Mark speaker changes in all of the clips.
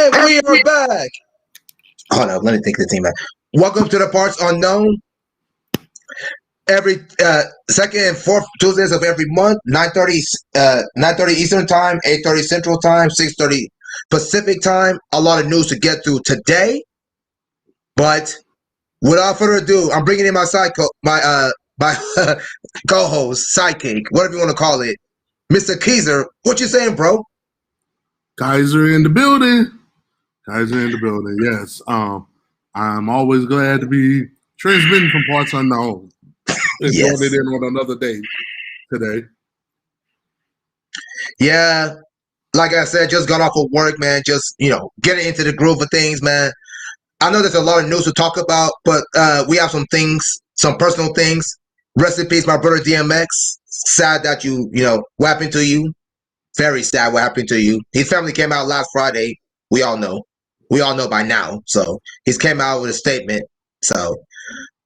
Speaker 1: And we are back. Hold on, let me think the team back. Welcome to the Parts Unknown. Every second and fourth Tuesdays of every month, 9:30 Eastern Time, 8:30 Central Time, 6:30 Pacific Time. A lot of news to get through today. But without further ado, I'm bringing in my my co-host, sidekick, whatever you want to call it, Mr. Keiser. What you saying, bro?
Speaker 2: Kaiser in the building. Kaiser in the building. Yes. I'm always glad to be transmitting from Parts Unknown. And throwing it in on another day today.
Speaker 1: Yeah. Like I said, just got off of work, man. Just, getting into the groove of things, man. I know there's a lot of news to talk about, but we have some things, some personal things. Rest in peace, my brother DMX. Sad that what happened to you. Very sad what happened to you. His family came out last Friday. We all know. We all know by now. So he came out with a statement. So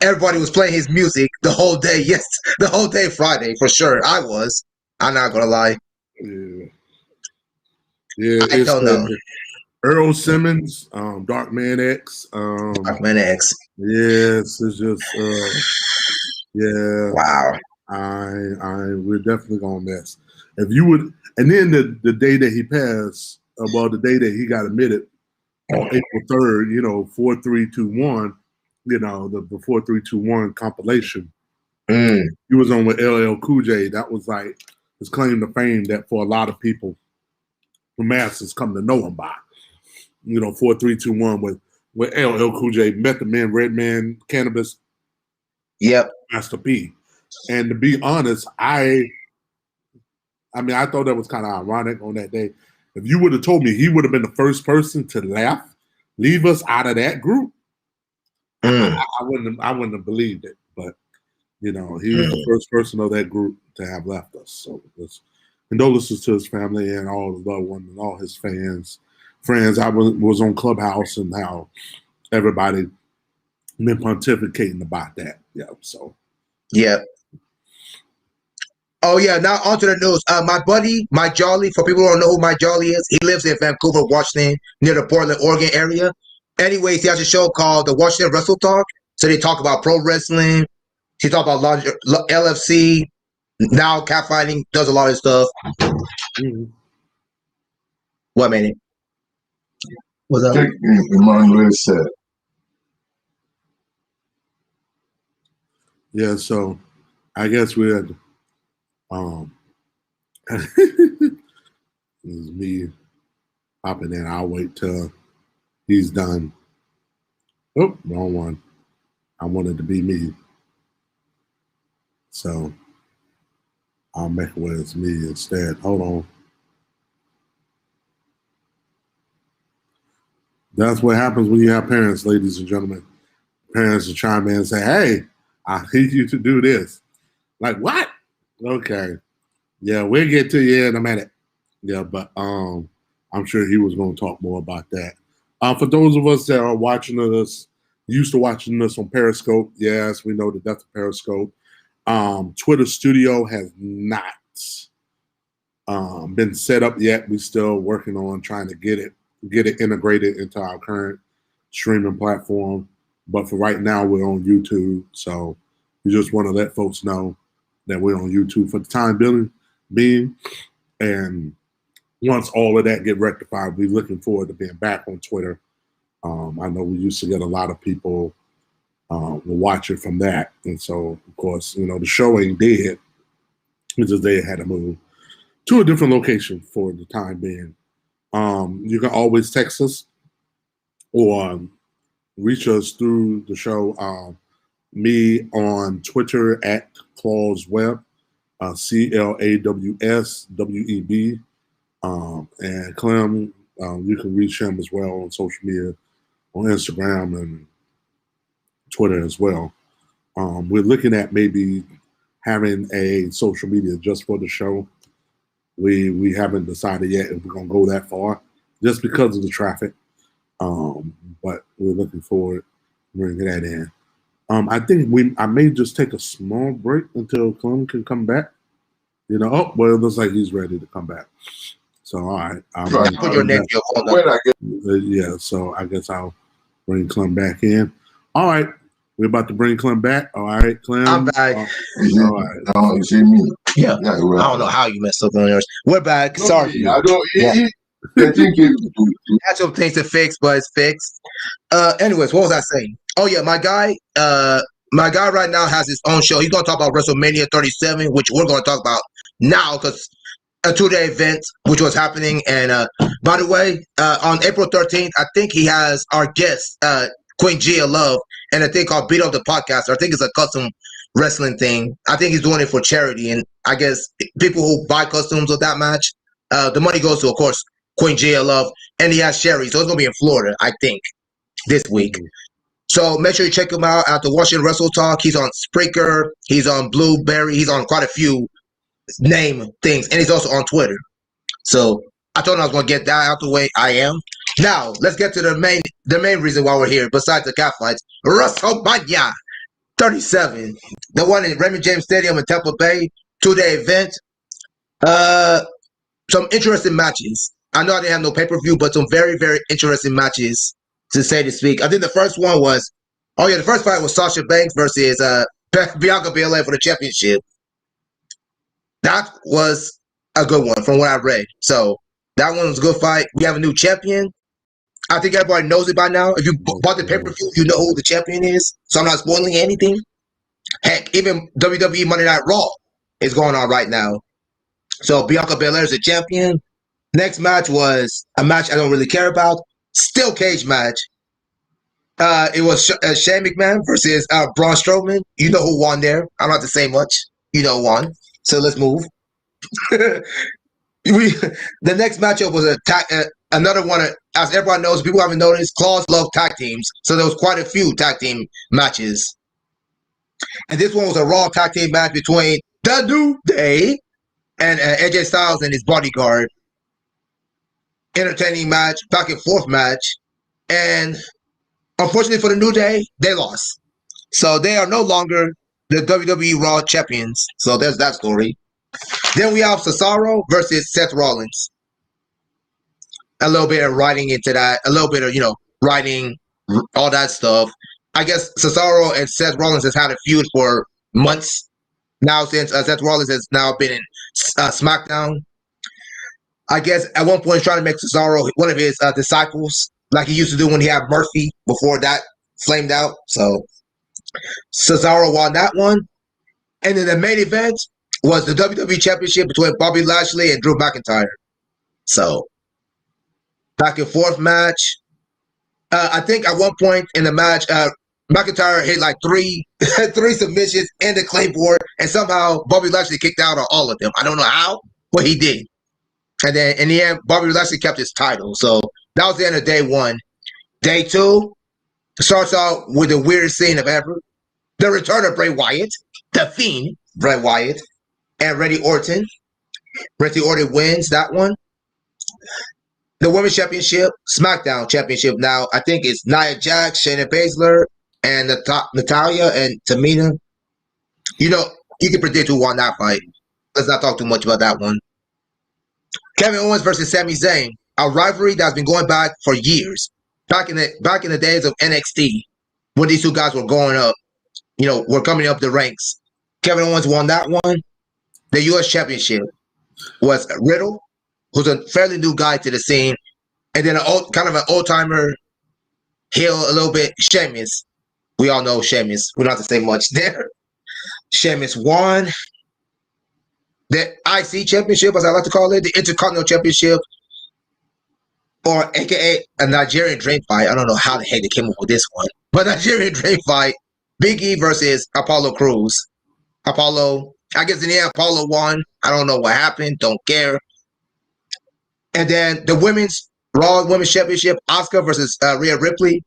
Speaker 1: everybody was playing his music the whole day. Yes, the whole day Friday for sure. I was. I'm not gonna lie.
Speaker 2: Yeah.
Speaker 1: I don't know.
Speaker 2: Earl Simmons, Dark Man X.
Speaker 1: Dark Man X.
Speaker 2: Yes, it's just yeah.
Speaker 1: Wow.
Speaker 2: We're definitely gonna miss. If you would, and then the day that he passed, the day that he got admitted on April 3rd, 4321, the 4321 compilation. He was on with LL Cool J. That was like his claim to fame that for a lot of people, the masses come to know him by. 4321 with LL Cool J, Method Man, Redman, Cannabis.
Speaker 1: Yep.
Speaker 2: Master P. And to be honest, I thought that was kind of ironic on that day. If you would have told me he would have been the first person to leave us out of that group, I wouldn't have believed it. But he was the first person of that group to have left us. So condolences to his family and all the loved ones and all his friends. I was on Clubhouse and how everybody been pontificating about that. Yeah. So.
Speaker 1: Yeah. Oh yeah. Now onto the news. My buddy, Mike Jolly. For people who don't know who Mike Jolly is, he lives in Vancouver, Washington, near the Portland, Oregon area. Anyways, he has a show called the Washington Wrestle Talk. So they talk about pro wrestling. He talk about LFC. Now cat fighting, does a lot of stuff. What, man? What's up?
Speaker 3: Emmanuel said.
Speaker 2: Yeah, so I guess we had this is me popping in. I'll wait till he's done. Oh, wrong one. I wanted to be me. So I'll make it where it's me instead. Hold on. That's what happens when you have parents, ladies and gentlemen. Parents will chime in and say, hey, I need you to do this. Like, what? Okay. Yeah, we'll get to you in a minute. Yeah, but I'm sure he was going to talk more about that. For those of us that are watching us, used to watching us on Periscope, yes, we know the death of Periscope. Twitter Studio has not been set up yet. We're still working on trying to get it integrated into our current streaming platform. But for right now, we're on YouTube. So we just want to let folks know that we're on YouTube for the time being. And once all of that get rectified, we're looking forward to being back on Twitter. I know we used to get a lot of people watch it from that. And so, of course, the show ain't dead. It's just they had to move to a different location for the time being. You can always text us or reach us through the show. Me on Twitter at ClawsWeb, ClawsWeb. And Clem, you can reach him as well on social media, on Instagram and Twitter as well. We're looking at maybe having a social media just for the show. We haven't decided yet if we're going to go that far just because of the traffic. But we're looking forward to bringing that in. I think I may just take a small break until Clem can come back. Well, it looks like he's ready to come back. So all right,
Speaker 3: Right.
Speaker 1: Put your name, your phone number.
Speaker 3: When I get
Speaker 2: yeah. So I guess I'll bring Clem back in. All right, we're about to bring Clem back. All right, Clem.
Speaker 1: I'm back.
Speaker 2: All right.
Speaker 3: no, you see me.
Speaker 1: Yeah.
Speaker 3: Yeah,
Speaker 1: I don't know how you messed up on yours. We're back.
Speaker 3: No,
Speaker 1: Sorry.
Speaker 3: I don't.
Speaker 1: Yeah.
Speaker 3: I think it.
Speaker 1: Had some things to fix, but it's fixed. Anyways, what was I saying? Oh yeah, my guy right now has his own show. He's gonna talk about WrestleMania 37, which we're gonna talk about now because a 2-day event which was happening. And by the way, on April 13th, I think he has our guest, Queen Gia Love, and a thing called Beat Up the Podcast. I think it's a custom wrestling thing. I think he's doing it for charity, and I guess people who buy costumes of that match, the money goes to, of course, Queen Gia Love, and he has Sherry, so it's gonna be in Florida, I think, this week. So make sure you check him out at the Washington Wrestle Talk. He's on Spreaker, he's on Blueberry, he's on quite a few name things, and he's also on Twitter. So I told him I was gonna get that out the way. I am. Now let's get to the main reason why we're here, besides the cat fights. WrestleMania 37, the one in Raymond James Stadium in Tampa Bay, 2-day event. Some interesting matches. I know I didn't have no pay-per-view, but some very, very interesting matches, to say to speak. I think the first one was, the first fight was Sasha Banks versus Bianca Belair for the championship. That was a good one from what I read. So that one was a good fight. We have a new champion. I think everybody knows it by now. If you bought the pay-per-view, you know who the champion is. So I'm not spoiling anything. Heck, even WWE Monday Night Raw is going on right now. So Bianca Belair is the champion. Next match was a match I don't really care about. Steel cage match. It was Shane McMahon versus Braun Strowman. You know who won there. I don't have to say much. You know who won. So let's move. The next matchup was another one. As everyone knows, people haven't noticed, Claws love tag teams. So there was quite a few tag team matches. And this one was a Raw tag team match between The New Day and AJ Styles and his bodyguard. Entertaining match, back and forth match. And unfortunately for the New Day, they lost. So they are no longer the WWE Raw champions. So there's that story. Then we have Cesaro versus Seth Rollins. A little bit of writing into that. A little bit of, writing, all that stuff. I guess Cesaro and Seth Rollins has had a feud for months now since Seth Rollins has now been in SmackDown. I guess at one point he's trying to make Cesaro one of his disciples, like he used to do when he had Murphy before that flamed out. So Cesaro won that one. And then the main event was the WWE Championship between Bobby Lashley and Drew McIntyre. So back and forth match. I think at one point in the match, McIntyre hit like three submissions and the claymore, and somehow Bobby Lashley kicked out on all of them. I don't know how, but he did. And then in the end, Bobby Lashley kept his title. So that was the end of day one. Day two starts out with the weirdest scene of ever. The return of Bray Wyatt, the Fiend, Bray Wyatt, and Randy Orton. Randy Orton wins that one. The Women's Championship, SmackDown Championship now, I think it's Nia Jax, Shayna Baszler, and Natalya and Tamina. You can predict who won that fight. Let's not talk too much about that one. Kevin Owens versus Sami Zayn, a rivalry that's been going back for years. Back in the days of NXT, when these two guys were going up, were coming up the ranks. Kevin Owens won that one. The U.S. Championship was Riddle, who's a fairly new guy to the scene, and then kind of an old-timer heel a little bit, Sheamus. We all know Sheamus. We don't have to say much there. Sheamus won the IC Championship, as I like to call it, the Intercontinental Championship, or AKA a Nigerian Dream Fight. I don't know how the heck they came up with this one, but Nigerian Dream Fight, Big E versus Apollo Crews. Apollo, I guess in the end, Apollo won. I don't know what happened. Don't care. And then the Raw Women's Championship, Asuka versus Rhea Ripley.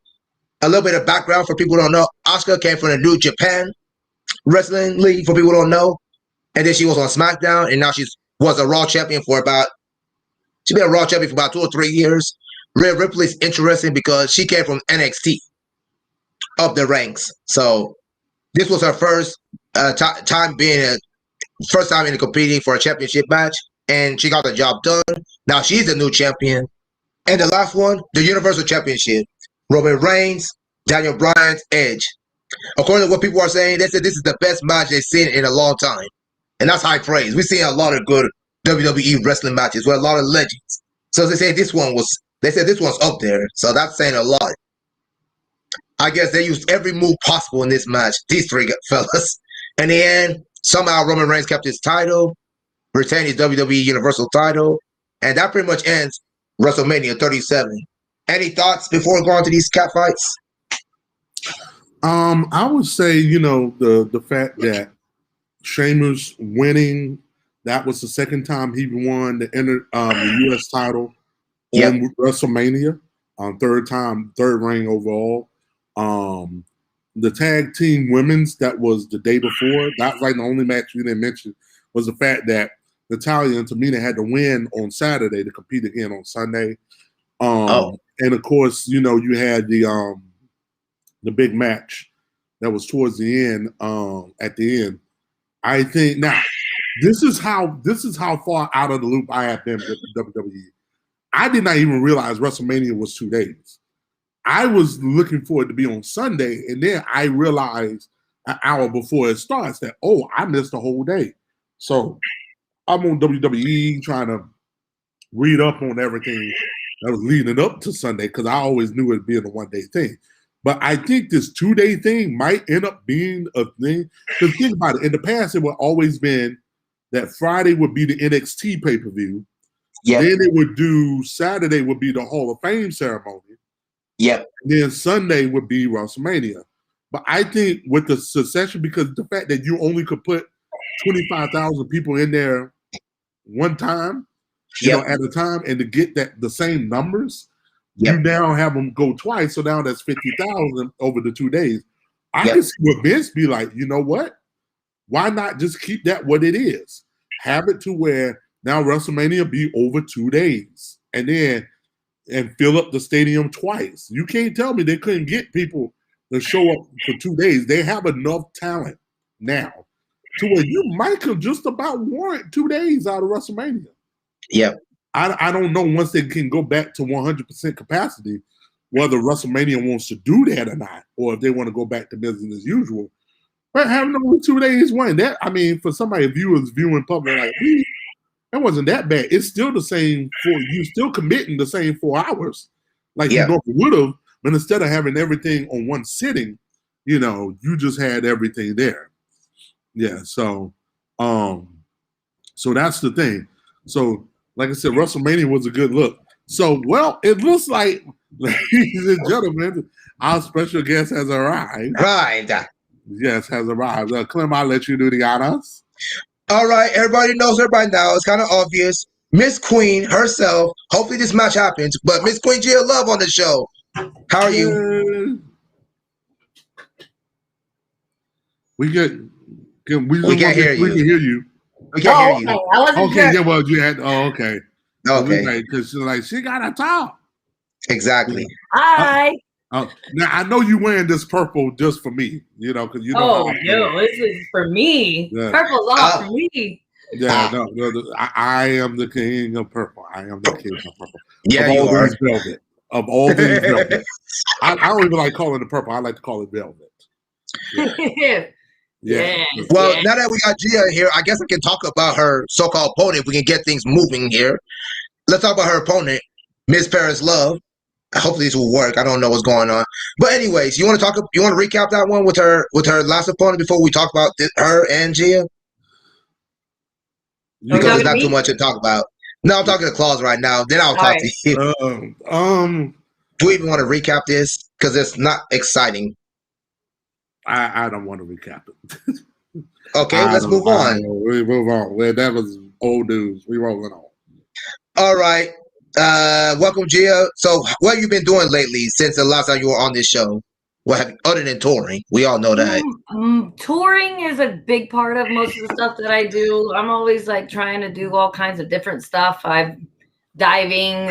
Speaker 1: A little bit of background for people who don't know. Asuka came from the New Japan Wrestling League, for people who don't know. And then she was on SmackDown, and now she was a Raw champion for she's been a Raw champion for about 2 or 3 years. Rhea Ripley's interesting because she came from NXT up the ranks. So this was her first time competing for a championship match, and she got the job done. Now she's the new champion. And the last one, the Universal Championship. Roman Reigns, Daniel Bryan, Edge. According to what people are saying, they said this is the best match they've seen in a long time. And that's high praise. We've seen a lot of good WWE wrestling matches with a lot of legends. So they said this one's up there. So that's saying a lot. I guess they used every move possible in this match, these three fellas. In the end, somehow Roman Reigns kept his title, retained his WWE Universal title, and that pretty much ends WrestleMania 37. Any thoughts before going to these cat fights?
Speaker 2: I would say, the fact that Sheamus winning, that was the second time he won the U.S. title on WrestleMania. Third reign overall. The tag team women's, that was the day before. That's like the only match you didn't mention was the fact that Natalya and Tamina had to win on Saturday to compete again on Sunday. And of course, you had the big match that was towards the end. At the end, I think now this is how far out of the loop I have been with the WWE. I did not even realize WrestleMania was 2 days. I was looking for it to be on Sunday, and then I realized an hour before it starts that, I missed a whole day. So I'm on WWE trying to read up on everything that was leading up to Sunday because I always knew it'd be a 1 day thing. But I think this 2 day thing might end up being a thing. Because think about it. In the past, it would always been that Friday would be the NXT pay-per-view. Yep. Then it would do Saturday would be the Hall of Fame ceremony.
Speaker 1: Yep.
Speaker 2: Then Sunday would be WrestleMania. But I think with the succession, because the fact that you only could put 25,000 people in there one time, at a time, and to get the same numbers, you now have them go twice. So now that's 50,000 over the 2 days. I can see what Vince be like, you know what? Why not just keep that what it is? Have it to where now WrestleMania be over 2 days and fill up the stadium twice. You can't tell me they couldn't get people to show up for 2 days. They have enough talent now to where you might have just about warrant 2 days out of WrestleMania.
Speaker 1: Yep.
Speaker 2: I don't know once they can go back to 100% capacity, whether WrestleMania wants to do that or not, or if they want to go back to business as usual. But having only 2 days win, that, I mean, for somebody viewing public like me, that wasn't that bad. It's still the same you still committing the same 4 hours like you normally would have, but instead of having everything on one sitting, you just had everything there. Yeah, so that's the thing. So like I said, WrestleMania was a good look. So, it looks like, ladies and gentlemen, our special guest has arrived.
Speaker 1: Right.
Speaker 2: Yes, has arrived. Clem, I'll let you do the honors.
Speaker 1: All right, everybody knows her by now. It's kind of obvious. Miss Queen herself. Hopefully this match happens. But Miss Queen Gia Love on the show. How are you?
Speaker 2: We can hear you.
Speaker 1: We can hear you.
Speaker 4: Okay. I wasn't sure.
Speaker 2: Yeah, well, you had. Okay.
Speaker 1: Okay.
Speaker 2: Because she's like, she gotta talk.
Speaker 1: Exactly.
Speaker 4: Hi.
Speaker 2: Now I know you wearing this purple just for me, because you know.
Speaker 4: Oh no, this is for me. Yeah. Purple's all for me.
Speaker 2: Yeah, no, I am the king of purple. I am the king of purple.
Speaker 1: Yeah, you are.
Speaker 2: Velvet. Of all things velvet. I don't even like calling it purple. I like to call it velvet. Yeah.
Speaker 1: Yeah. Well, now that we got Gia here, I guess I can talk about her so-called opponent. We can get things moving here. Let's talk about her opponent, Miss Paris Love. Hopefully this will work. I don't know what's going on. But anyways, you want to recap that one with her last opponent before we talk about her and Gia? Because there's not too much to talk about. No, I'm talking to Claus right now. Then I'll talk to you. Do we even want to recap this? Because it's not exciting.
Speaker 2: I don't want to recap it.
Speaker 1: Okay, let's move on.
Speaker 2: We move on. Well, that was old news. We rolling on.
Speaker 1: All right. Welcome, Gia. So, what have you been doing lately since the last time you were on this show? Other than touring, we all know that.
Speaker 4: Touring is a big part of most of the stuff that I do. I'm always like trying to do all kinds of different stuff. I'm diving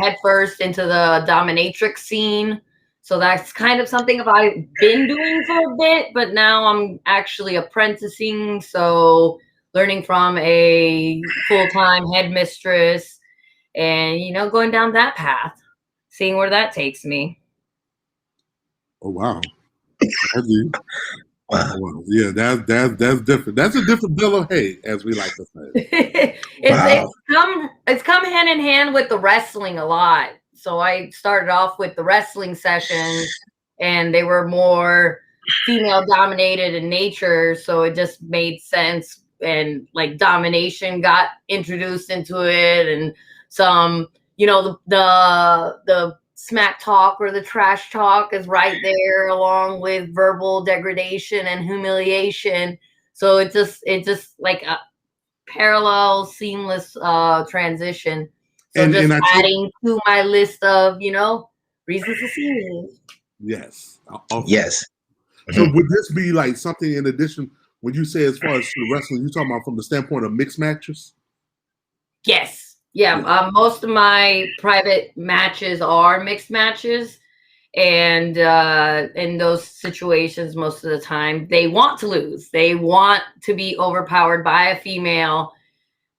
Speaker 4: headfirst into the dominatrix scene. So that's kind of something I've been doing for a bit, but now I'm actually apprenticing. So learning from a full-time headmistress and going down that path, seeing where that takes me.
Speaker 2: Oh wow. Wow. Yeah, that's different. That's a different bill of hay, as we like to say.
Speaker 4: It's come hand in hand with the wrestling a lot. So I started off with the wrestling sessions, and they were more female dominated in nature, so it just made sense. And like domination got introduced into it, and some, the smack talk or the trash talk is right there, along with verbal degradation and humiliation. So it's just like a parallel, seamless transition. So
Speaker 2: And
Speaker 4: just
Speaker 2: I
Speaker 4: adding to my list of reasons to see me.
Speaker 2: Yes. Awesome.
Speaker 1: Yes.
Speaker 2: So would this be like something in addition when you say as far as the wrestling, you talking about from the standpoint of mixed matches?
Speaker 4: Yes. Yeah. Most of my private matches are mixed matches. And in those situations, most of the time, they want to lose. They want to be overpowered by a female,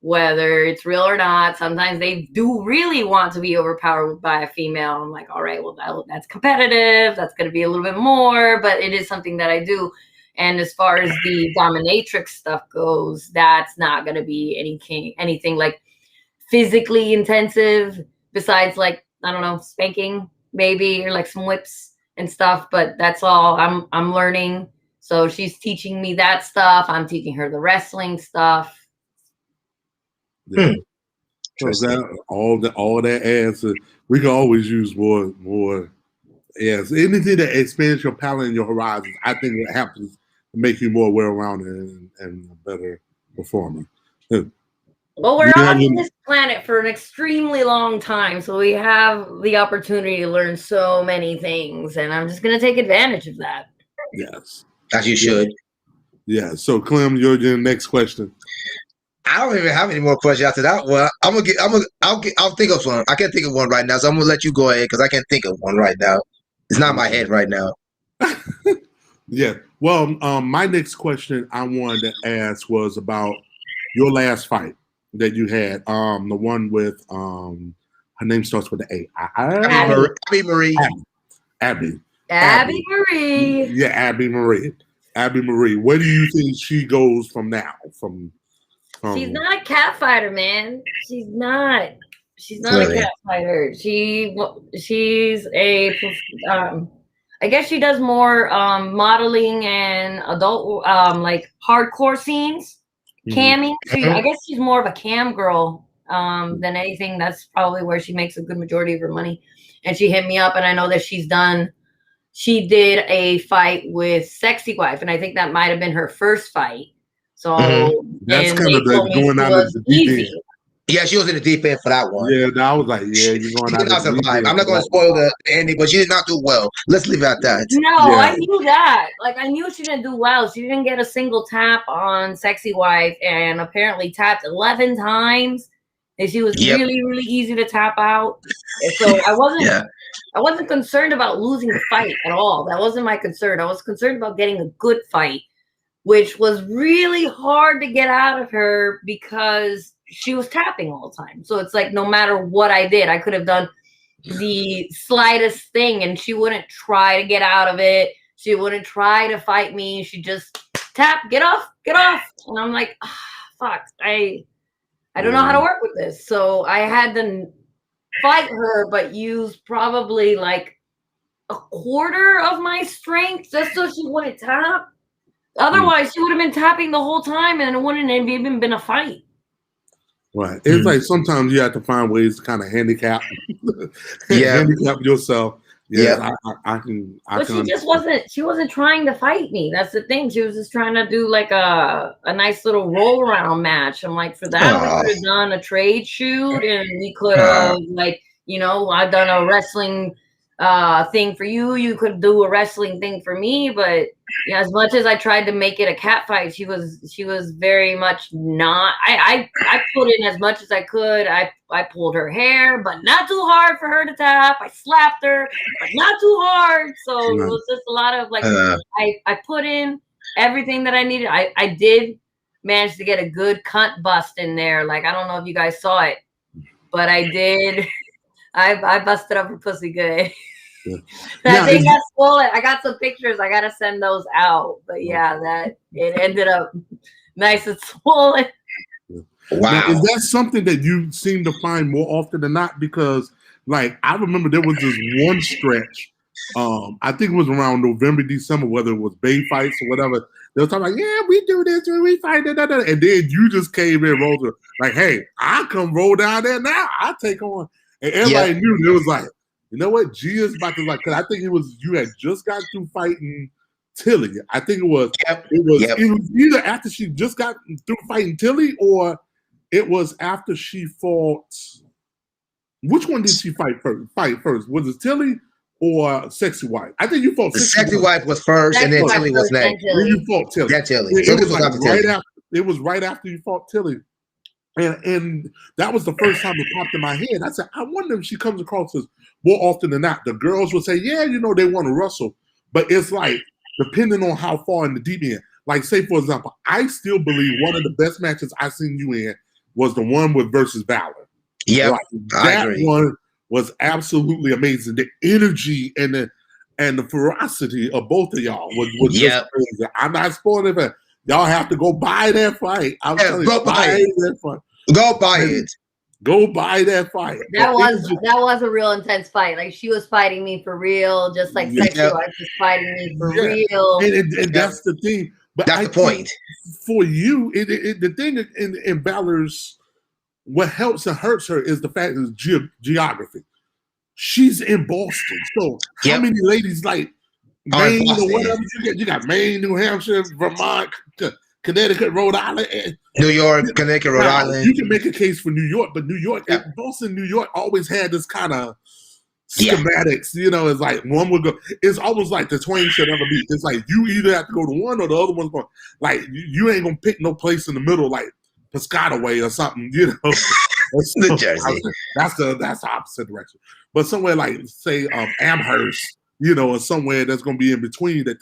Speaker 4: whether it's real or not. Sometimes they do really want to be overpowered by a female. I'm like, all right, well, that's competitive. That's going to be a little bit more, but it is something that I do. And as far as the dominatrix stuff goes, that's not going to be anything like physically intensive, besides like, I don't know, spanking maybe, or like some whips and stuff, but that's all I'm learning. So she's teaching me that stuff. I'm teaching her the wrestling stuff.
Speaker 2: Yeah. So that all that adds to, we can always use more. Yes, anything that expands your palate and your horizons, I think it happens to make you more well-rounded and a better performer.
Speaker 4: Well, we're on this planet for an extremely long time, so we have the opportunity to learn so many things, and I'm just going to take advantage of that.
Speaker 2: Yes,
Speaker 1: as you should.
Speaker 2: Yeah. So, Clem, your next question.
Speaker 1: I don't even have any more questions after that. Well, I'll think of one. I can't think of one right now, so I'm gonna let you go ahead because I can't think of one right now. It's not in my head right now.
Speaker 2: Yeah. Well, my next question I wanted to ask was about your last fight that you had. The one with her name starts with the A.
Speaker 1: Abby Marie.
Speaker 2: Abby
Speaker 4: Marie.
Speaker 2: Yeah, Abby Marie. Abby Marie. Where do you think she goes from now? From
Speaker 4: she's not a cat fighter, man. She's not
Speaker 1: Really?
Speaker 4: a cat fighter. She's a I guess she does more modeling and adult like hardcore scenes, camming. I guess she's more of a cam girl than anything. That's probably where she makes a good majority of her money. And she hit me up, and I know that she did a fight with Sexy Wife, and I think that might have been her first fight. So
Speaker 2: that's kind of going out of the deep end.
Speaker 1: Yeah, she was in the deep end for that one.
Speaker 2: Yeah, I was like, yeah, you're going out of the deep end.
Speaker 1: I'm not going to spoil the ending, but she did not do well. Let's leave it at that.
Speaker 4: No, yeah. I knew that. Like, I knew she didn't do well. She didn't get a single tap on Sexy Wife, and apparently tapped 11 times. And she was really, really easy to tap out. And so I wasn't concerned about losing the fight at all. That wasn't my concern. I was concerned about getting a good fight, which was really hard to get out of her because she was tapping all the time. So it's like, no matter what I did, I could have done the slightest thing and she wouldn't try to get out of it. She wouldn't try to fight me. She just tap, get off. And I'm like, fuck, I don't know how to work with this. So I had to fight her, but use probably like a quarter of my strength just so she wouldn't tap. Otherwise, she would have been tapping the whole time and it wouldn't have even been a fight.
Speaker 2: Right. It's like sometimes you have to find ways to kind of handicap yourself. Yeah, I can.
Speaker 4: She wasn't trying to fight me. That's the thing. She was just trying to do like a nice little roll around match. I'm like, for that, we could have done a trade shoot and we could have I've done a wrestling thing for you. You could do a wrestling thing for me, but as much as I tried to make it a cat fight, she was very much not. I put in as much as I could. I pulled her hair, but not too hard for her to tap. I slapped her, but not too hard. So it was just a lot of like I put in everything that I needed. I did manage to get a good cunt bust in there. Like, I don't know if you guys saw it. but I did. I busted up her pussy good.
Speaker 2: Yeah.
Speaker 4: That thing got swollen. I got some pictures. I gotta send those out. But yeah, that it ended up nice and swollen.
Speaker 1: Wow.
Speaker 2: Now, is that something that you seem to find more often than not? Because, like, I remember there was this one stretch. I think it was around November, December, whether it was Bay fights or whatever. They were talking like, yeah, we do this, we fight, and then you just came in, rolled like, hey, I come roll down there now. I take on, and everybody knew it was like, you know what, G is about to like. Because I think it was you had just got through fighting Tilly. I think it was either after she just got through fighting Tilly or it was after she fought. Which one did she fight first? Was it Tilly or Sexy Wife? I think you fought
Speaker 1: the Sexy Wife was first, and then Tilly was next.
Speaker 2: Then you fought Tilly.
Speaker 1: Yeah, Tilly. So this was after Tilly.
Speaker 2: It was right after you fought Tilly. And that was the first time it popped in my head. I said, I wonder if she comes across as more often than not. The girls will say, yeah, they want to wrestle. But it's like, depending on how far in the deep end. Like, say, for example, I still believe one of the best matches I've seen you in was the one with versus Valor.
Speaker 1: Yeah,
Speaker 2: like, that one was absolutely amazing. The energy and the ferocity of both of y'all was just crazy. I'm not spoiling it. Y'all have to go buy that fight. I'm telling you, buy that fight.
Speaker 1: Go buy it.
Speaker 2: Go buy that fight.
Speaker 4: That was a real intense fight. Like, she was fighting me for real, just like Sexy Wife was fighting me for real.
Speaker 2: And that's the thing. But
Speaker 1: that's the point.
Speaker 2: For you, the thing in Valor's, what helps and hurts her is the fact is geography. She's in Boston, so how many ladies like Maine or whatever you get? You got Maine, New Hampshire, Vermont, Connecticut, Rhode Island,
Speaker 1: New York, Connecticut, Rhode Island.
Speaker 2: You can make a case for New York, but Boston, New York always had this kind of schematics. It's like one would go. It's almost like the twain should never meet. It's like you either have to go to one or the other one's going. Like you ain't gonna pick no place in the middle, like Piscataway or something.
Speaker 1: New Jersey.
Speaker 2: That's the opposite direction. But somewhere like say Amherst, or somewhere that's gonna be in between. Hey,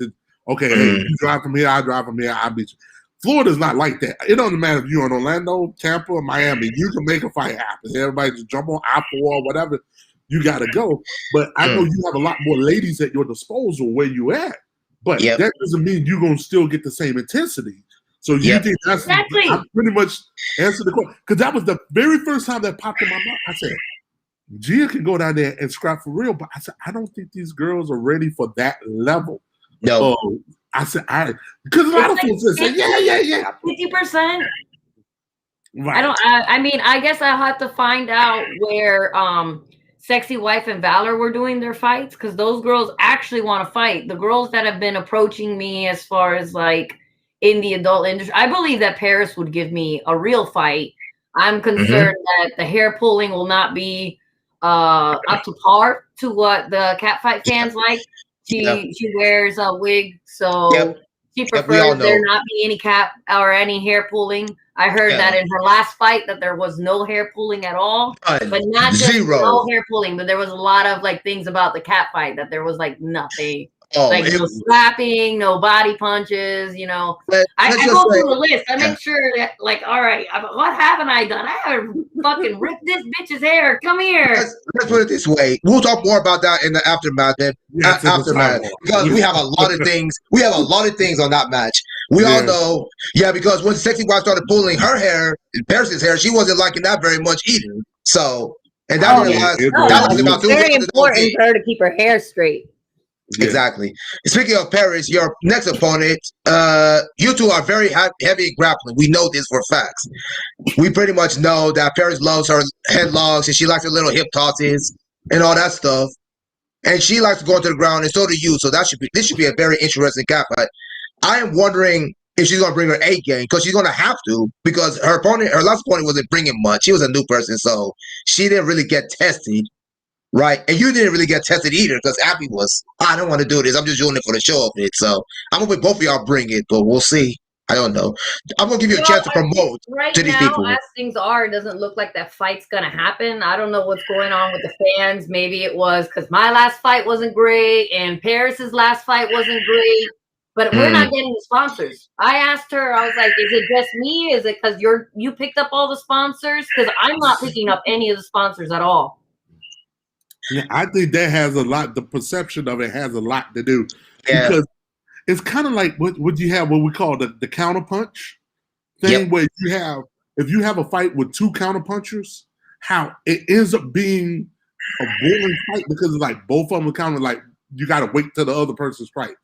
Speaker 2: you drive from here, I drive from here, I beat you. Florida's not like that. It doesn't matter if you're in Orlando, Tampa, or Miami. You can make a fight happen. Everybody just jump on I-4 or whatever. You got to go. But I know you have a lot more ladies at your disposal where you at. But that doesn't mean you're going to still get the same intensity. So you think that's exactly. I pretty much answered the question. Because that was the very first time that popped in my mouth. I said, Gia can go down there and scrap for real. But I said, I don't think these girls are ready for that level.
Speaker 1: No.
Speaker 2: I said, because a lot of folks say, yeah.
Speaker 4: 50%. Right. I mean, I guess I'll have to find out where Sexy Wife and Valor were doing their fights, because those girls actually want to fight. The girls that have been approaching me as far as like in the adult industry, I believe that Paris would give me a real fight. I'm concerned that the hair pulling will not be up to par to what the catfight fans like. She wears a wig, so she prefers there not be any cap or any hair pulling. I heard that in her last fight that there was no hair pulling at all, but not just no hair pulling, but there was a lot of like things about the cat fight that there was like nothing. Like no slapping, no body punches, I go through the list. I make sure that, like, all right, what haven't I done? I haven't fucking ripped this bitch's hair. Come here.
Speaker 1: Let's put it this way. We'll talk more about that in the aftermath. Because we have a lot of things. We have a lot of things on that match. We all know, because when Sexy Wife started pulling her hair, Paris's hair, she wasn't liking that very much either. So, and that was about
Speaker 4: very important for her to keep her hair straight.
Speaker 1: Yeah. Exactly. Speaking of Paris, your next opponent, you two are very heavy grappling. We know this for facts. We pretty much know that Paris loves her headlocks and she likes her little hip tosses and all that stuff. And she likes to go into the ground, and so do you. So this should be a very interesting cat fight. I am wondering if she's gonna bring her A game, because she's gonna have to, because her last opponent wasn't bringing much. She was a new person, so she didn't really get tested. Right, and you didn't really get tested either, because Abby was, I don't want to do this. I'm just doing it for the show of it. So I'm gonna both of y'all bring it, but we'll see. I don't know. I'm gonna give you a chance to promote to these people.
Speaker 4: Right now, as things are, it doesn't look like that fight's gonna happen. I don't know what's going on with the fans. Maybe it was because my last fight wasn't great and Paris's last fight wasn't great. but we're not getting the sponsors. I asked her, I was like, is it just me? Is it because you picked up all the sponsors? Because I'm not picking up any of the sponsors at all.
Speaker 2: Yeah, I think that has a lot. The perception of it has a lot to do
Speaker 1: Yeah.
Speaker 2: because it's kind of like what you have, what we call the counterpunch thing, where you have, if you have a fight with two counterpunchers, how it ends up being a boring fight because it's like both of them are counter, like you got to wait till the other person strike.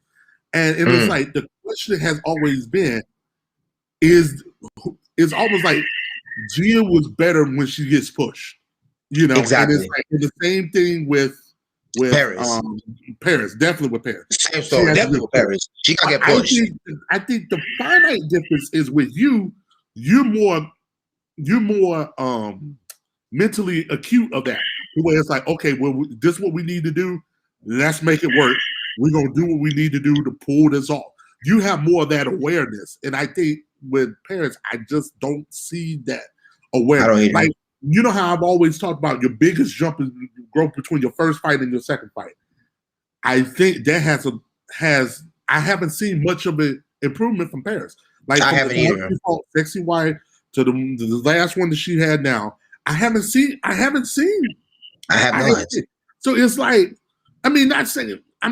Speaker 2: And it's like the question has always been, is almost like Gia was better when she gets pushed, you know.
Speaker 1: Exactly.
Speaker 2: And it's like the same thing with
Speaker 1: Paris.
Speaker 2: Paris, definitely with Paris.
Speaker 1: Same story, definitely with Paris. She got to get pushed.
Speaker 2: I think the finite difference is with you. You're more mentally acute of that, where it's like, okay, well, this is what we need to do. Let's make it work. We're gonna do what we need to do to pull this off. You have more of that awareness, and I think with Paris, I just don't see that awareness. Like, you know how I've always talked about your biggest jump is growth between your first fight and your second fight. I think that I haven't seen much of an improvement from Paris. Like,
Speaker 1: I haven't either.
Speaker 2: Sexy White to the last one that she had now, I haven't seen. I have not. So it's like, I mean, I'm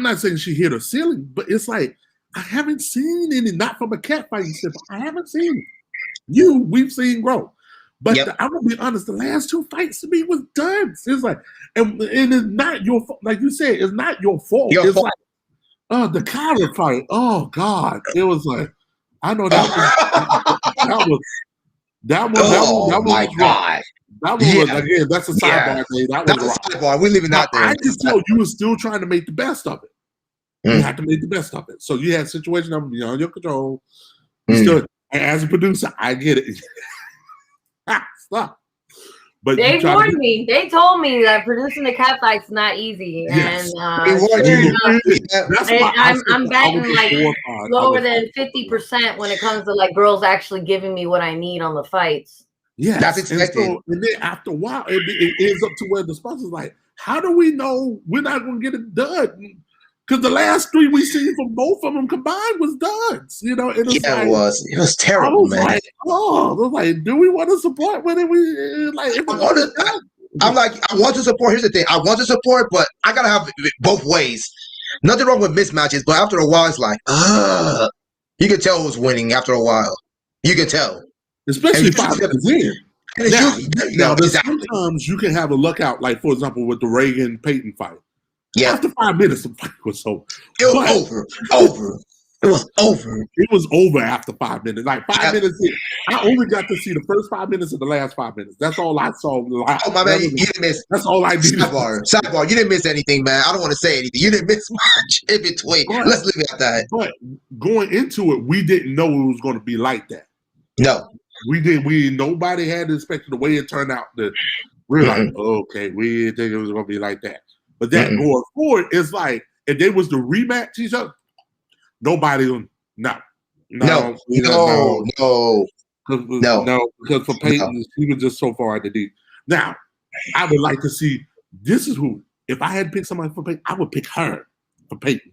Speaker 2: not saying she hit her ceiling, but it's like I haven't seen any, not from a catfighting standpoint. I haven't seen we've seen growth. But I'm gonna be honest, the last two fights to me was done. It's like, and it's not your fault. Like you said, it's not your fault. It's like, oh, the Kyler fight. Oh God, it was like, I know that was. That one
Speaker 1: my God.
Speaker 2: That one was, again, that's a sidebar.
Speaker 1: That's a sidebar. We're leaving that there.
Speaker 2: I just know you were still trying to make the best of it. You had to make the best of it. So you had situations that were beyond your control. Still, as a producer, I get it. Stop. But
Speaker 4: they warned me. They told me that producing the cat fight's not easy.
Speaker 2: Yes.
Speaker 4: And I'm batting like lower than 50% when it comes to like girls actually giving me what I need on the fights.
Speaker 2: Yeah,
Speaker 1: that's expected.
Speaker 2: And then after a while, it ends up to where the sponsor's like, how do we know we're not going to get it done? Because the last three we seen from both of them combined was duds, you know. And it's
Speaker 1: like, it was
Speaker 2: I
Speaker 1: terrible,
Speaker 2: was
Speaker 1: man.
Speaker 2: Like, I was like, do we want to support when
Speaker 1: I'm like, I want to support. Here's the thing, I want to support, but I gotta have it both ways. Nothing wrong with mismatches, but after a while, it's like, you can tell who's winning after a while. You can tell,
Speaker 2: especially 5 minutes in. Now, sometimes you can have a luck out, like for example with the Reagan Payton fight. Yeah. After 5 minutes, the fight was over.
Speaker 1: It was over. It was over.
Speaker 2: It was over after 5 minutes. Like 5 minutes in. I only got to see the first 5 minutes and the last 5 minutes. That's all I saw.
Speaker 1: Oh, my man, you didn't miss.
Speaker 2: That's all I did.
Speaker 1: Sidebar. You didn't miss anything, man. I don't want to say anything. You didn't miss much in between. Let's leave it at that.
Speaker 2: But going into it, we didn't know it was going to be like that.
Speaker 1: No.
Speaker 2: Nobody had expected the way it turned out. We're like, okay, we didn't think it was going to be like that. But that going forward, it's like, if they was to rematch each other, nobody will. No. Because for Peyton, he was just so far at the deep. Now, I would like to see, this is who, if I had to pick somebody for Peyton, I would pick her for Peyton.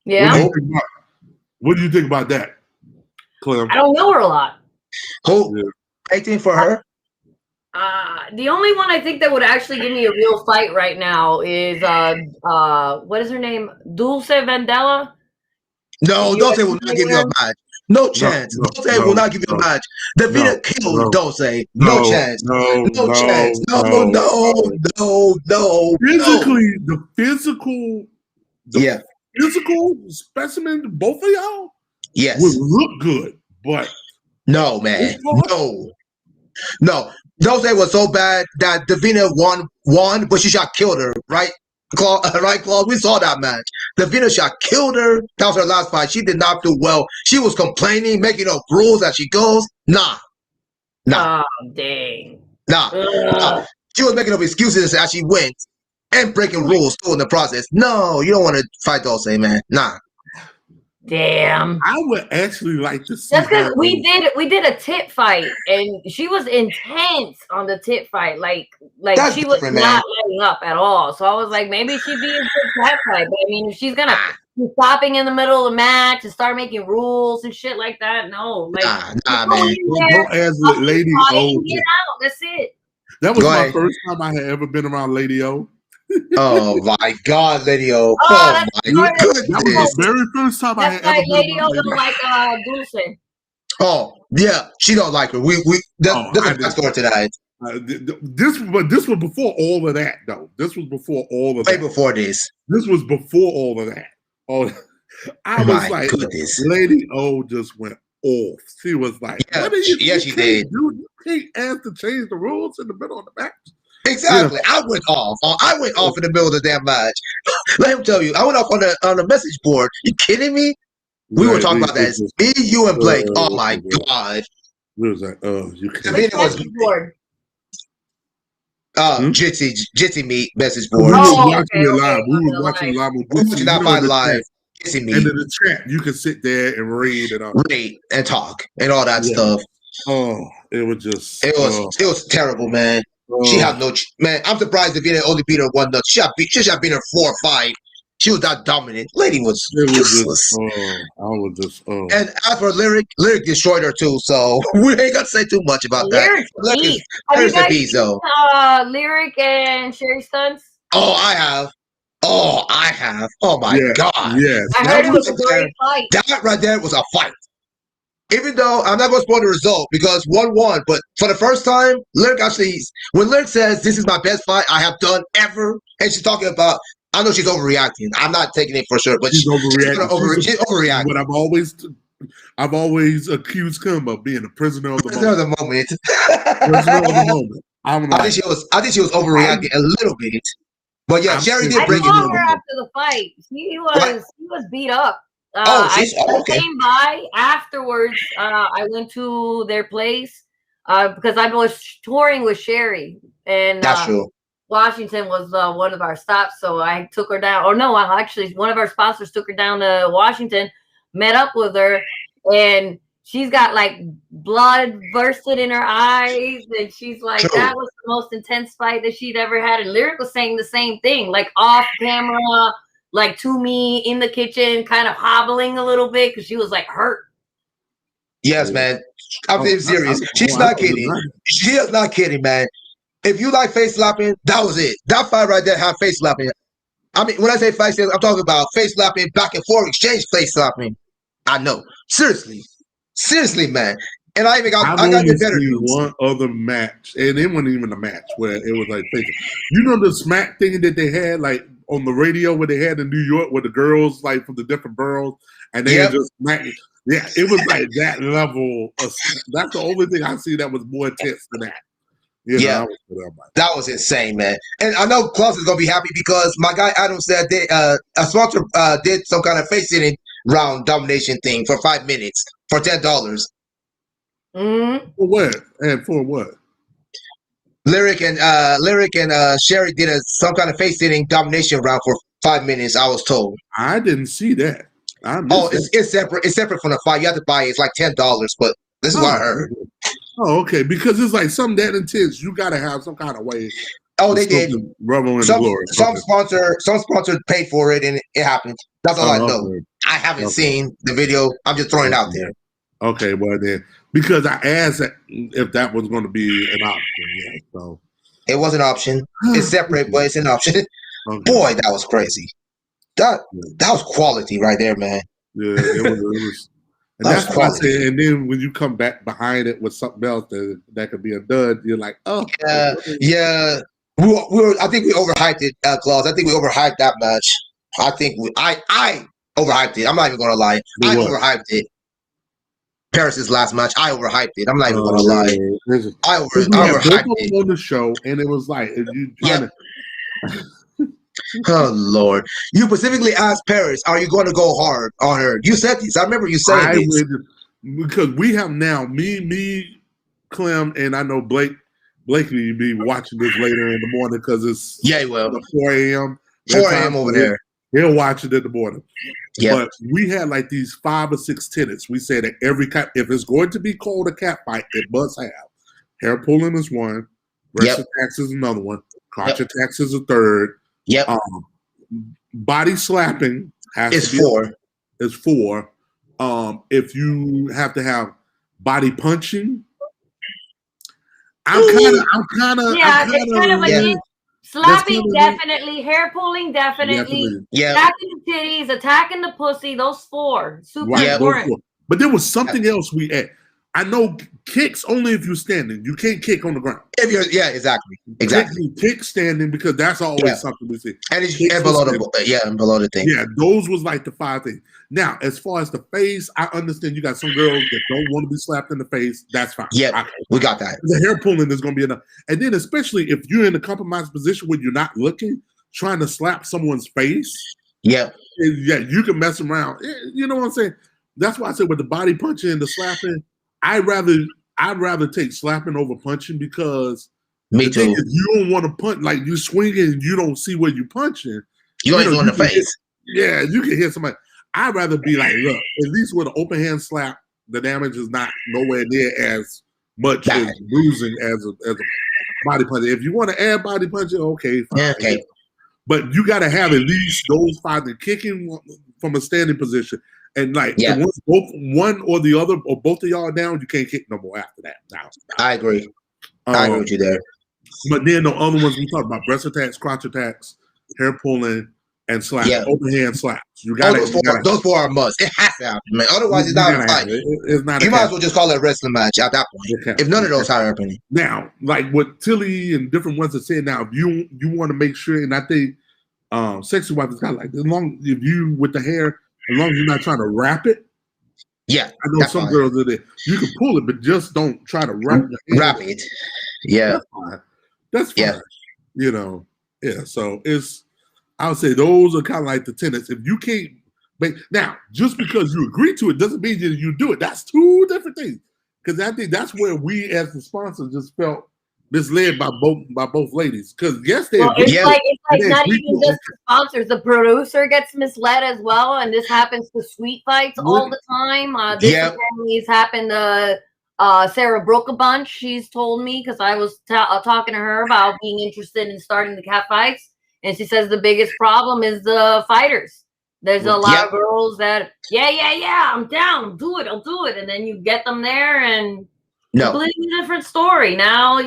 Speaker 4: Yeah.
Speaker 2: What do you think about that, Clem?
Speaker 4: I don't know her a lot.
Speaker 1: Who? Peyton for her?
Speaker 4: The only one I think that would actually give me a real fight right now is what is her name? Dulce Vandella.
Speaker 1: No, Dulce will not give you a match. No chance. Dulce will not give you a match. Davina killed Dulce. No chance. No chance. No.
Speaker 2: Physically, the physical specimen, both of y'all, would look good, but
Speaker 1: no, man. No. Dulce was so bad that Davina won, but she shot killed her, right? Claude? We saw that match. Davina shot killed her. That was her last fight. She did not do well. She was complaining, making up rules as she goes. Nah.
Speaker 4: Oh, dang.
Speaker 1: Nah. She was making up excuses as she went and breaking rules too in the process. No, you don't want to fight Dulce, man. Nah.
Speaker 4: Damn.
Speaker 2: I would actually like to see.
Speaker 4: That's because we did a tit fight and she was intense on the tit fight. Like she was not letting up at all. So I was like, maybe she'd be a good tit fight. But I mean, if she's gonna stopping in the middle of the match and start making rules and shit like that. No, like
Speaker 1: Nah, man.
Speaker 2: Don't ask Lady O.
Speaker 4: Get out. That's it.
Speaker 2: That was
Speaker 1: Go
Speaker 2: my
Speaker 1: ahead.
Speaker 2: first time I had ever been around Lady O.
Speaker 1: Oh my God, Lady O.
Speaker 4: Oh,
Speaker 1: Oh
Speaker 4: that's
Speaker 1: my
Speaker 4: smart.
Speaker 2: That was
Speaker 1: goodness.
Speaker 2: the very first time I
Speaker 4: That's
Speaker 2: had ever
Speaker 4: like
Speaker 2: been
Speaker 4: Lady
Speaker 2: around
Speaker 4: O
Speaker 2: Lady
Speaker 4: don't
Speaker 2: O.
Speaker 4: like Dulce.
Speaker 1: Oh yeah, she don't like her. There's
Speaker 2: Oh,
Speaker 1: a backstory to that.
Speaker 2: This was before all of that, though. This was before all of
Speaker 1: Way
Speaker 2: that.
Speaker 1: before this.
Speaker 2: This was before all of that. Oh, I was
Speaker 1: My
Speaker 2: like,
Speaker 1: goodness.
Speaker 2: Lady O just went off. She was like,
Speaker 1: Yeah,
Speaker 2: "What are you?
Speaker 1: yeah,
Speaker 2: You
Speaker 1: she
Speaker 2: can't
Speaker 1: did.
Speaker 2: do. You can't ask to change the rules in the middle of the match."
Speaker 1: Exactly. I went off. I went off in the middle of the damn match. Let him tell you. I went off on the message board. You kidding me? We were talking about that. It's me, you, and Blake. Oh my God.
Speaker 2: We was like, "Oh, you
Speaker 1: The
Speaker 2: can't."
Speaker 1: video was
Speaker 4: board.
Speaker 1: Jitsi Meet message
Speaker 2: We
Speaker 1: board.
Speaker 2: was
Speaker 4: Oh,
Speaker 2: watching
Speaker 4: okay,
Speaker 2: it live.
Speaker 4: okay,
Speaker 2: We was
Speaker 4: okay,
Speaker 2: watching
Speaker 4: live.
Speaker 2: live on
Speaker 1: We
Speaker 2: Jitsi.
Speaker 1: watching that fight live. Jitsi
Speaker 2: And in
Speaker 1: Meet.
Speaker 2: the chat, you can sit there and read and all.
Speaker 1: Read and talk and all that
Speaker 2: Yeah.
Speaker 1: stuff.
Speaker 2: Oh, it was just.
Speaker 1: It was terrible, man. She had no man. I'm surprised Davina only beat her 1-0. She should have beat her 4-5. She was that dominant. Lady was useless.
Speaker 2: I was just.
Speaker 1: And as for Lyric destroyed her too. So we ain't gonna say too much about that.
Speaker 4: Lyric have you guys
Speaker 1: beast, though.
Speaker 4: seen Lyric and Sherry Stunts?
Speaker 1: Oh, I have. Oh my God.
Speaker 2: Yes.
Speaker 4: I heard it was a great fight.
Speaker 1: That right there was a fight. Even though I'm not going to spoil the result because 1-1, but for the first time, Lyric when Lyric says this is my best fight I have done ever, and she's talking about, I know she's overreacting. I'm not taking it for sure, but she's overreacting. She's overreacting.
Speaker 2: But I've always accused Clem of being a prisoner of the moment.
Speaker 1: Prisoner of the
Speaker 2: moment.
Speaker 1: I think she was overreacting a little bit. But yeah, Sherry did break it.
Speaker 4: I saw her after the fight. She was beat up. I came by afterwards. I went to their place because I was touring with Sherry, and
Speaker 1: that's true.
Speaker 4: Washington was one of our stops, so I took her down. Or no, actually, one of our sponsors took her down to Washington, met up with her, and she's got like blood bursted in her eyes, and she's like, true. That was the most intense fight that she'd ever had. And Lyric was saying the same thing, like off camera. Like to me in the kitchen, kind of hobbling a little bit because she was like hurt.
Speaker 1: Yes, man. I'm being serious. She's not kidding. She is not kidding, man. If you like face slapping, that was it. That fight right there had face slapping. I mean, when I say face slapping, I'm talking about face slapping, back and forth exchange face slapping. I know. Seriously, man. And I got the better news.
Speaker 2: One other match, and it wasn't even a match where it was like face. You know the smack thing that they had, like on the radio where they had in New York with the girls like from the different boroughs, and they just smacking. Yeah, it was like that level. That's the only thing I see that was more intense than that.
Speaker 1: That was insane, man. And I know Klaus is gonna be happy because my guy Adam said a sponsor did some kind of face hitting round domination thing for 5 minutes for $10.
Speaker 4: Mm-hmm.
Speaker 2: For what? And for what?
Speaker 1: Lyric and Sherry did some kind of face hitting domination round for 5 minutes. I was told.
Speaker 2: I didn't see that.
Speaker 1: It's separate. It's separate from the fight. You have to buy it. It's like $10. But this is what I heard.
Speaker 2: Oh, okay. Because it's like something that intense. You got to have some kind of way.
Speaker 1: Oh, they did. Some sponsor paid for it, and it happened. That's all I know. Okay. I haven't seen the video. I'm just throwing it out there.
Speaker 2: Okay, well then, because I asked if that was going to be an option, so
Speaker 1: it was an option. It's separate, but it's an option. Okay. Boy, that was crazy. That was quality right there, man.
Speaker 2: Yeah, it was. And that's what I said. And then when you come back behind it with something else that could be a dud, you're like, oh,
Speaker 1: yeah. I think we overhyped it, Klaus. I think we overhyped that match. I think I overhyped it. I'm not even gonna lie. I overhyped it. Paris's last match, I overhyped it. I'm not even gonna lie. I overhyped it
Speaker 2: on the show, and it was like you trying to.
Speaker 1: Oh Lord! You specifically asked Paris, "Are you going to go hard on her?" You said this. I remember you saying this.
Speaker 2: Because we have now me, Clem, and I know Blakely be watching this later in the morning because it's 4 a.m.
Speaker 1: 4 a.m. over there.
Speaker 2: He'll watch it in the morning.
Speaker 1: Yep.
Speaker 2: But we had like these 5 or 6 tenets. We said that every cat, if it's going to be called a cat fight, it must have hair pulling is one, breast attacks is another one, crotch attacks is a third.
Speaker 1: Yep.
Speaker 2: Body slapping has
Speaker 1: It's
Speaker 2: to be
Speaker 1: 4.
Speaker 2: It's 4. If you have to have body punching, I'm kind of
Speaker 4: again. Slapping definitely, hair pulling definitely,
Speaker 1: yeah,
Speaker 4: attacking the titties, attacking the pussy. Those 4 super important.
Speaker 2: But there was something else we had. I know kicks only if you're standing. You can't kick on the ground.
Speaker 1: If you're, exactly.
Speaker 2: Kick standing because that's always something we see.
Speaker 1: And it's below the thing.
Speaker 2: Yeah, those was like the 5 things. Now, as far as the face, I understand you got some girls that don't want to be slapped in the face. That's fine.
Speaker 1: Yeah, we got that.
Speaker 2: The hair pulling is going to be enough. And then especially if you're in a compromised position where you're not looking, trying to slap someone's face.
Speaker 1: Yeah,
Speaker 2: you can mess around. You know what I'm saying? That's why I said with the body punching and the slapping, I'd rather take slapping over punching because
Speaker 1: me too.
Speaker 2: You don't want to punch, like you swinging and you don't see where you're punching.
Speaker 1: You ain't on the face.
Speaker 2: You can hit somebody. I'd rather be like, look, at least with an open hand slap, the damage is not nowhere near as much as bruising as a body punch. If you want to add body punching, okay, fine.
Speaker 1: Yeah, okay.
Speaker 2: But you got to have at least those 5 that kicking from a standing position. And like once one or the other or both of y'all are down, you can't kick no more after that. Now
Speaker 1: I agree. I agree with you there.
Speaker 2: But then the other ones we talk about: breast attacks, crotch attacks, hair pulling, and slaps. Open hand slaps. You got
Speaker 1: those 4 are must. It has to happen, man. Otherwise, it's not a fight.
Speaker 2: It's not.
Speaker 1: You might as well just call it a wrestling match at that point. If none of those are happening.
Speaker 2: Now, like what Tilly and different ones have said. Now, if you want to make sure, and I think Sexy Wife is kind of like if you with the hair. As long as you're not trying to wrap it.
Speaker 1: Yeah.
Speaker 2: I know some girls are there. You can pull it, but just don't try to wrap
Speaker 1: it. Yeah.
Speaker 2: That's fine. Yeah. So I would say those are kind of like the tenets. If you can't now, just because you agree to it doesn't mean that you do it. That's 2 different things. Because I think that's where we as the sponsor just felt misled by both ladies. Because
Speaker 4: it's like not even just the sponsors. The producer gets misled as well, and this happens to sweet fights all the time. This apparently has happened to Sarah Brooke a bunch. She's told me because I was talking to her about being interested in starting the cat fights, and she says the biggest problem is the fighters. There's a lot of girls that I'm down, I'll do it, and then you get them there and. Completely different story. Now,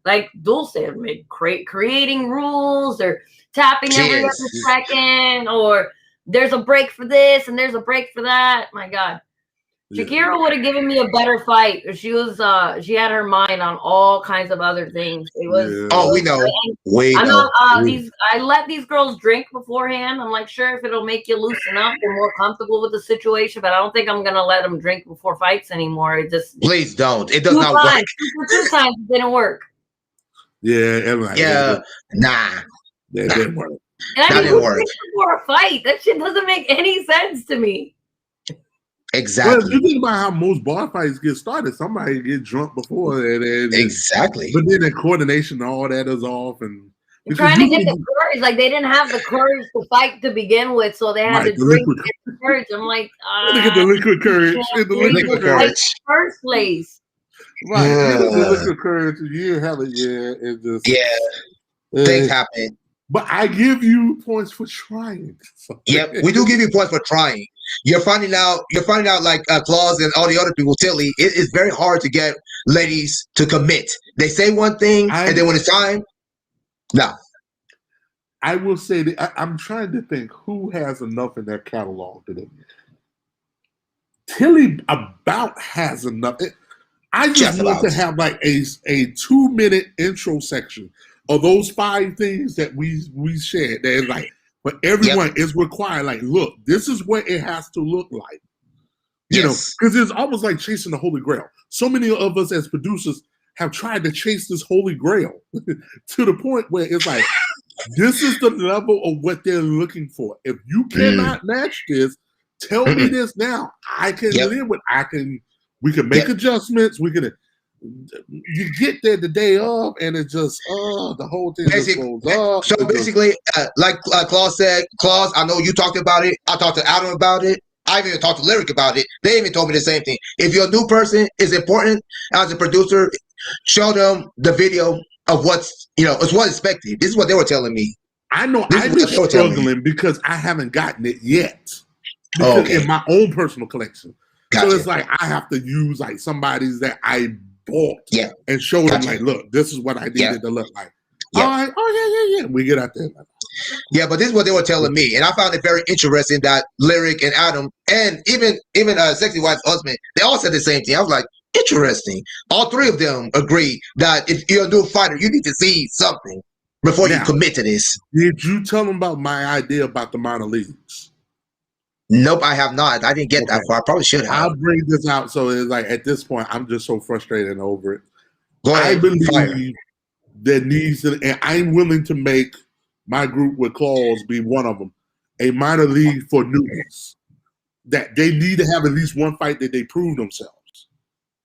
Speaker 4: like Dulce said, creating rules or tapping every other second, or there's a break for this and there's a break for that. My God. Shakira would have given me a better fight. She had her mind on all kinds of other things. It was
Speaker 1: we know.
Speaker 4: I let these girls drink beforehand. I'm like, sure, if it'll make you loosen up, you're more comfortable with the situation, but I don't think I'm gonna let them drink before fights anymore.
Speaker 1: Please don't. It does not work.
Speaker 4: 2 times it didn't work.
Speaker 1: Yeah, nah.
Speaker 2: That didn't work.
Speaker 4: And I mean, who drinks before a fight? That shit doesn't make any sense to me.
Speaker 1: Exactly.
Speaker 2: Well, if you think about how most bar fights get started, somebody get drunk before and
Speaker 1: exactly.
Speaker 2: But then the coordination and all that is off, and
Speaker 4: trying to get the courage, like they didn't have the courage to fight to begin with, so they had to drink to get the courage. I'm like,
Speaker 2: look at the liquid courage.
Speaker 1: Liquid courage.
Speaker 4: First place.
Speaker 2: Right. The liquid courage. You have it. It just
Speaker 1: things happen.
Speaker 2: But I give you points for trying.
Speaker 1: We do give you points for trying. You're finding out like Claus and all the other people, Tilly, it's very hard to get ladies to commit. They say one thing and then when it's time, no.
Speaker 2: I will say that I'm trying to think who has enough in their catalog today. Tilly about has enough. I just want to have like a 2-minute intro section of those 5 things that we shared. That is like, but everyone is required. Like, look, this is what it has to look like. You know, because it's almost like chasing the Holy Grail. So many of us as producers have tried to chase this Holy Grail to the point where it's like, this is the level of what they're looking for. If you cannot match this, tell me this now. I can live with. We can make adjustments. We can. You get there the day of, and it just the whole thing just goes up.
Speaker 1: So basically, like Claus said, Claus, I know you talked about it. I talked to Adam about it. I even talked to Lyric about it. They even told me the same thing. If you're a new person, it's important as a producer, show them the video of what's it's what's expected. This is what they were telling me.
Speaker 2: I know
Speaker 1: This is
Speaker 2: I've been
Speaker 1: what they were telling me.
Speaker 2: struggling because I haven't gotten it yet. Because in my own personal collection.
Speaker 1: Gotcha.
Speaker 2: So it's like I have to use like somebody's that I bought
Speaker 1: Yeah.
Speaker 2: and show them
Speaker 1: Gotcha.
Speaker 2: like, look, this is what I needed
Speaker 1: Yeah.
Speaker 2: to look like.
Speaker 1: Yeah.
Speaker 2: All right. Oh yeah. We get out there.
Speaker 1: Yeah, but this is what they were telling me, and I found it very interesting that Lyric and Adam, and even Sexy Wife's husband, they all said the same thing. I was like, interesting. All three of them agree that if you're a new fighter, you need to see something before you
Speaker 2: Now,
Speaker 1: commit to this.
Speaker 2: Did you tell them about my idea about the minor leagues?
Speaker 1: Nope, I have not. I didn't get that far. I probably should have.
Speaker 2: I'll bring this out. So it's like at this point, I'm just so frustrated and over it.
Speaker 1: Go ahead,
Speaker 2: I believe
Speaker 1: fire.
Speaker 2: there needs to, and I'm willing to make my group with Claws be one of them, a minor league for newbies. That they need to have at least one fight that they prove themselves.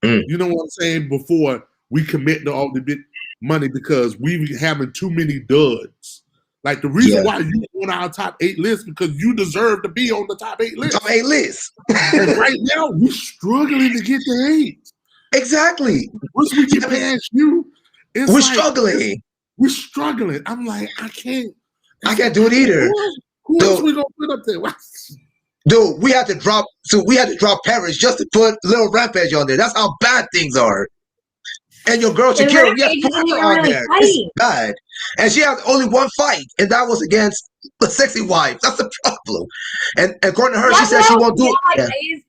Speaker 2: You know what I'm saying? Before we commit to all the big money, because we having too many duds. Like the reason why you on our top 8 list because you deserve to be on the top 8 list.
Speaker 1: Top 8 list.
Speaker 2: And right now we're struggling to get to 8.
Speaker 1: Exactly.
Speaker 2: Once we get past you, it's
Speaker 1: we're
Speaker 2: like,
Speaker 1: struggling.
Speaker 2: We're struggling. I'm like, I can't
Speaker 1: do it either.
Speaker 2: Who else we gonna put up there?
Speaker 1: Dude, we had to drop Paris just to put Little Rampage on there. That's how bad things are. And your girl Shakira, put her on there. It's bad. And she has only one fight, and that was against the Sexy Wife. That's the problem. And according to her, she said she won't do it.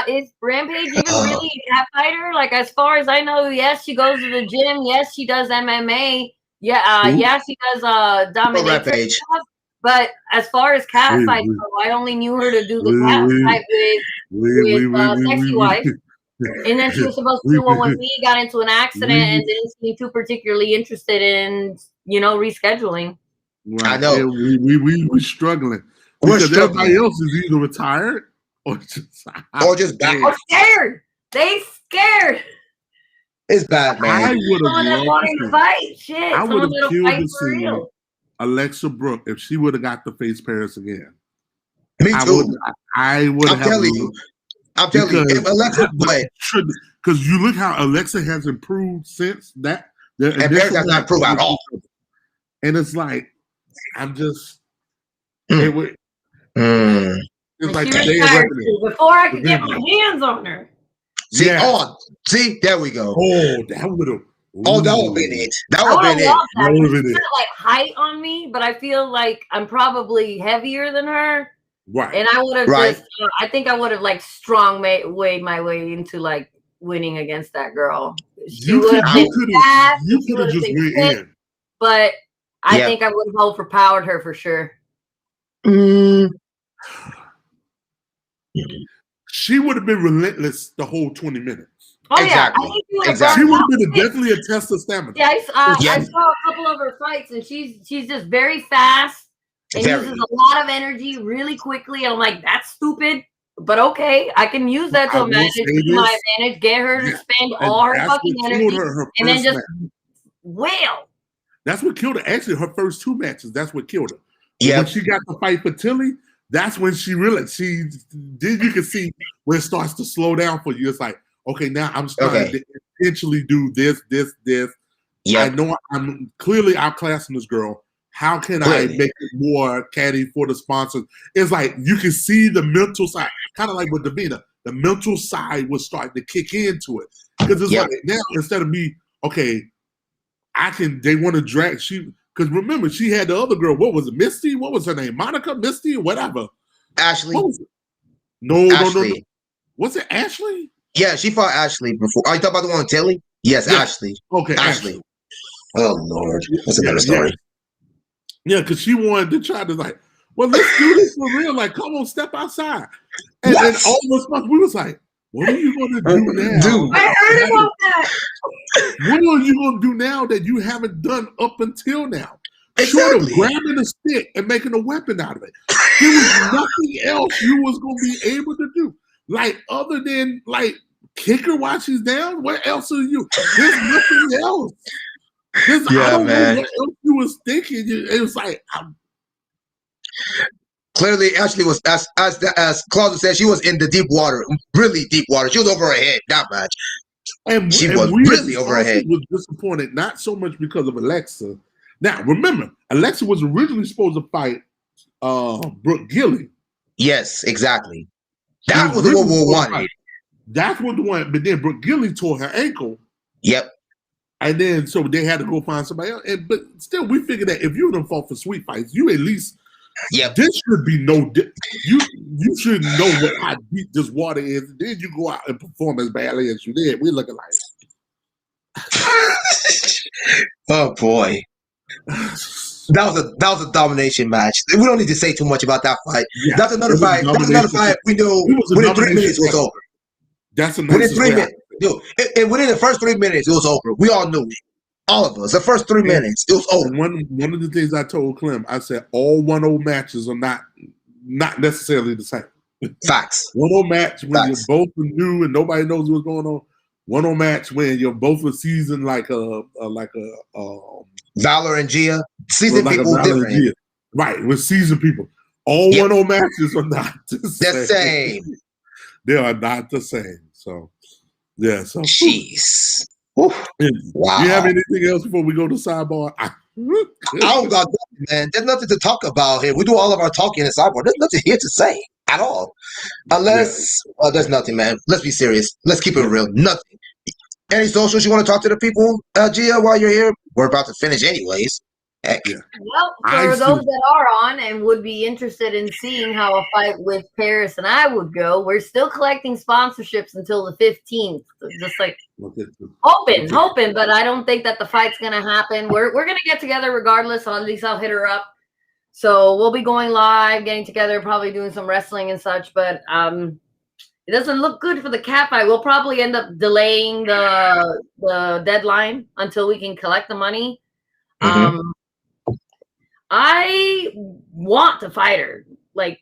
Speaker 4: Is Rampage even really a fighter? Like, as far as I know, yes, she goes to the gym. Yes, she does MMA. Yeah, yes, she does dominatrix stuff. But as far as cat fights go, I only knew her to do the cat fight with Sexy Wife. And then she was supposed to do one when we got into an accident and didn't seem too particularly interested in, rescheduling.
Speaker 2: Right.
Speaker 1: I know.
Speaker 2: Yeah, we're struggling. Because everybody else is either retired or just
Speaker 1: back.
Speaker 4: Or scared. They scared.
Speaker 1: It's bad, man.
Speaker 2: I would have
Speaker 4: wanting to fight. Shit.
Speaker 2: I would have killed to see Alexa Brooke if she would have got to face Paris again.
Speaker 1: Me too.
Speaker 2: I would have.
Speaker 1: I'm telling you, if Alexa played,
Speaker 2: because you look how Alexa has improved since that.
Speaker 1: And Paris has not improved at all.
Speaker 2: And it's like, I'm just.
Speaker 4: It's
Speaker 2: like
Speaker 4: before I could get my hands on her.
Speaker 1: See, there we go.
Speaker 2: Oh, that would have.
Speaker 1: That would have been it. That would have been it.
Speaker 4: That would have been it. Like height on me, but I feel like I'm probably heavier than her.
Speaker 2: Right.
Speaker 4: And I would have I think I would have like weighed my way into like winning against that girl. You could have
Speaker 2: just went in.
Speaker 4: But I think I would have overpowered her for sure.
Speaker 2: She would have been relentless the whole 20 minutes.
Speaker 4: Oh,
Speaker 1: exactly.
Speaker 4: Yeah.
Speaker 2: She would have been definitely a test of stamina.
Speaker 4: Yeah, I saw a couple of her fights, and she's just very fast and uses a lot of energy really quickly. And I'm like, that's stupid, but okay, I can use that to my advantage. Get her to spend all her fucking energy, and then just wail.
Speaker 2: That's what killed her. Actually, her first 2 matches, that's what killed her.
Speaker 1: Yeah.
Speaker 2: When she got to fight for Tilly, that's when she realized you can see when it starts to slow down for you. It's like, okay, now I'm starting to intentionally do this. Yeah. I know I'm clearly outclassing this girl. How can I make it more catty for the sponsors? It's like you can see the mental side, kind of like with Davina. The mental side was starting to kick into it. Because it's like now instead of me, okay, they want to drag because remember, she had the other girl. What was it, Misty? What was her name? Monica, Misty, whatever.
Speaker 1: Ashley.
Speaker 2: No. Was it Ashley?
Speaker 1: Yeah, she fought Ashley before. Are you talking about the one with Tilly? Yes, Ashley.
Speaker 2: Okay,
Speaker 1: Ashley. Oh Lord, that's another story.
Speaker 2: Yeah, because she wanted to try to like, well, let's do this for real. Like, come on, step outside. And then all of us, we was like, what are you going to do now?
Speaker 4: I heard about that.
Speaker 2: What are you going to do now that you haven't done up until now? Short of grabbing a stick and making a weapon out of it. There was nothing else you was going to be able to do. Like, other than, like, kick her while she's down? What else are you? There's nothing else. I don't know what else you was thinking. It was like...
Speaker 1: Clearly, Ashley was, as Claudia said, she was in the deep water, really deep water. She was over her head, not much. She was really over her head.
Speaker 2: Was disappointed, not so much because of Alexa, Now, remember, Alexa was originally supposed to fight Brooke Gilly.
Speaker 1: Yes, exactly. That was the one we wanted.
Speaker 2: That's what the one, but then Brooke Gilly tore her ankle.
Speaker 1: Yep.
Speaker 2: And then so they had to go find somebody else. But still, we figured that if you don't fought for sweet fights, you at least this should be you should know how deep this water is. Then you go out and perform as badly as you did. We're looking like
Speaker 1: oh boy. That was a domination match. We don't need to say too much about that fight. Yeah, that's another fight. That's another fight. We knew within 3 minutes it was over.
Speaker 2: That's a within
Speaker 1: 3 minutes. Dude, within the first 3 minutes it was over. We all knew it. All of us. The first 3 minutes it was over.
Speaker 2: One of the things I told Clem, I said all 1-0 matches are not necessarily the same.
Speaker 1: Facts.
Speaker 2: 1-0 match when you're both new and nobody knows what's going on. 1-0 match when you're both a season like a
Speaker 1: Valor and Gia. Seasoned people different.
Speaker 2: Right, with seasoned people. All 1-0 matches are not the
Speaker 1: same.
Speaker 2: They are not the same. So, yeah. So,
Speaker 1: jeez.
Speaker 2: Wow. Do you have anything else before we go to sidebar?
Speaker 1: I don't got nothing, man. There's nothing to talk about here. We do all of our talking in sidebar. There's nothing here to say at all. Unless, there's nothing, man. Let's be serious. Let's keep it real. Nothing. Any socials you want to talk to the people, Gia, while you're here? We're about to finish anyways. Heck.
Speaker 4: Yeah. Well, for those that are on and would be interested in seeing how a fight with Paris and I would go, we're still collecting sponsorships until the 15th. Just like hoping, but I don't think that the fight's gonna happen. We're gonna get together regardless. At least I'll hit her up. So we'll be going live, getting together, probably doing some wrestling and such. But it doesn't look good for the cat fight. We'll probably end up delaying the deadline until we can collect the money. Mm-hmm. I want to fight her. Like,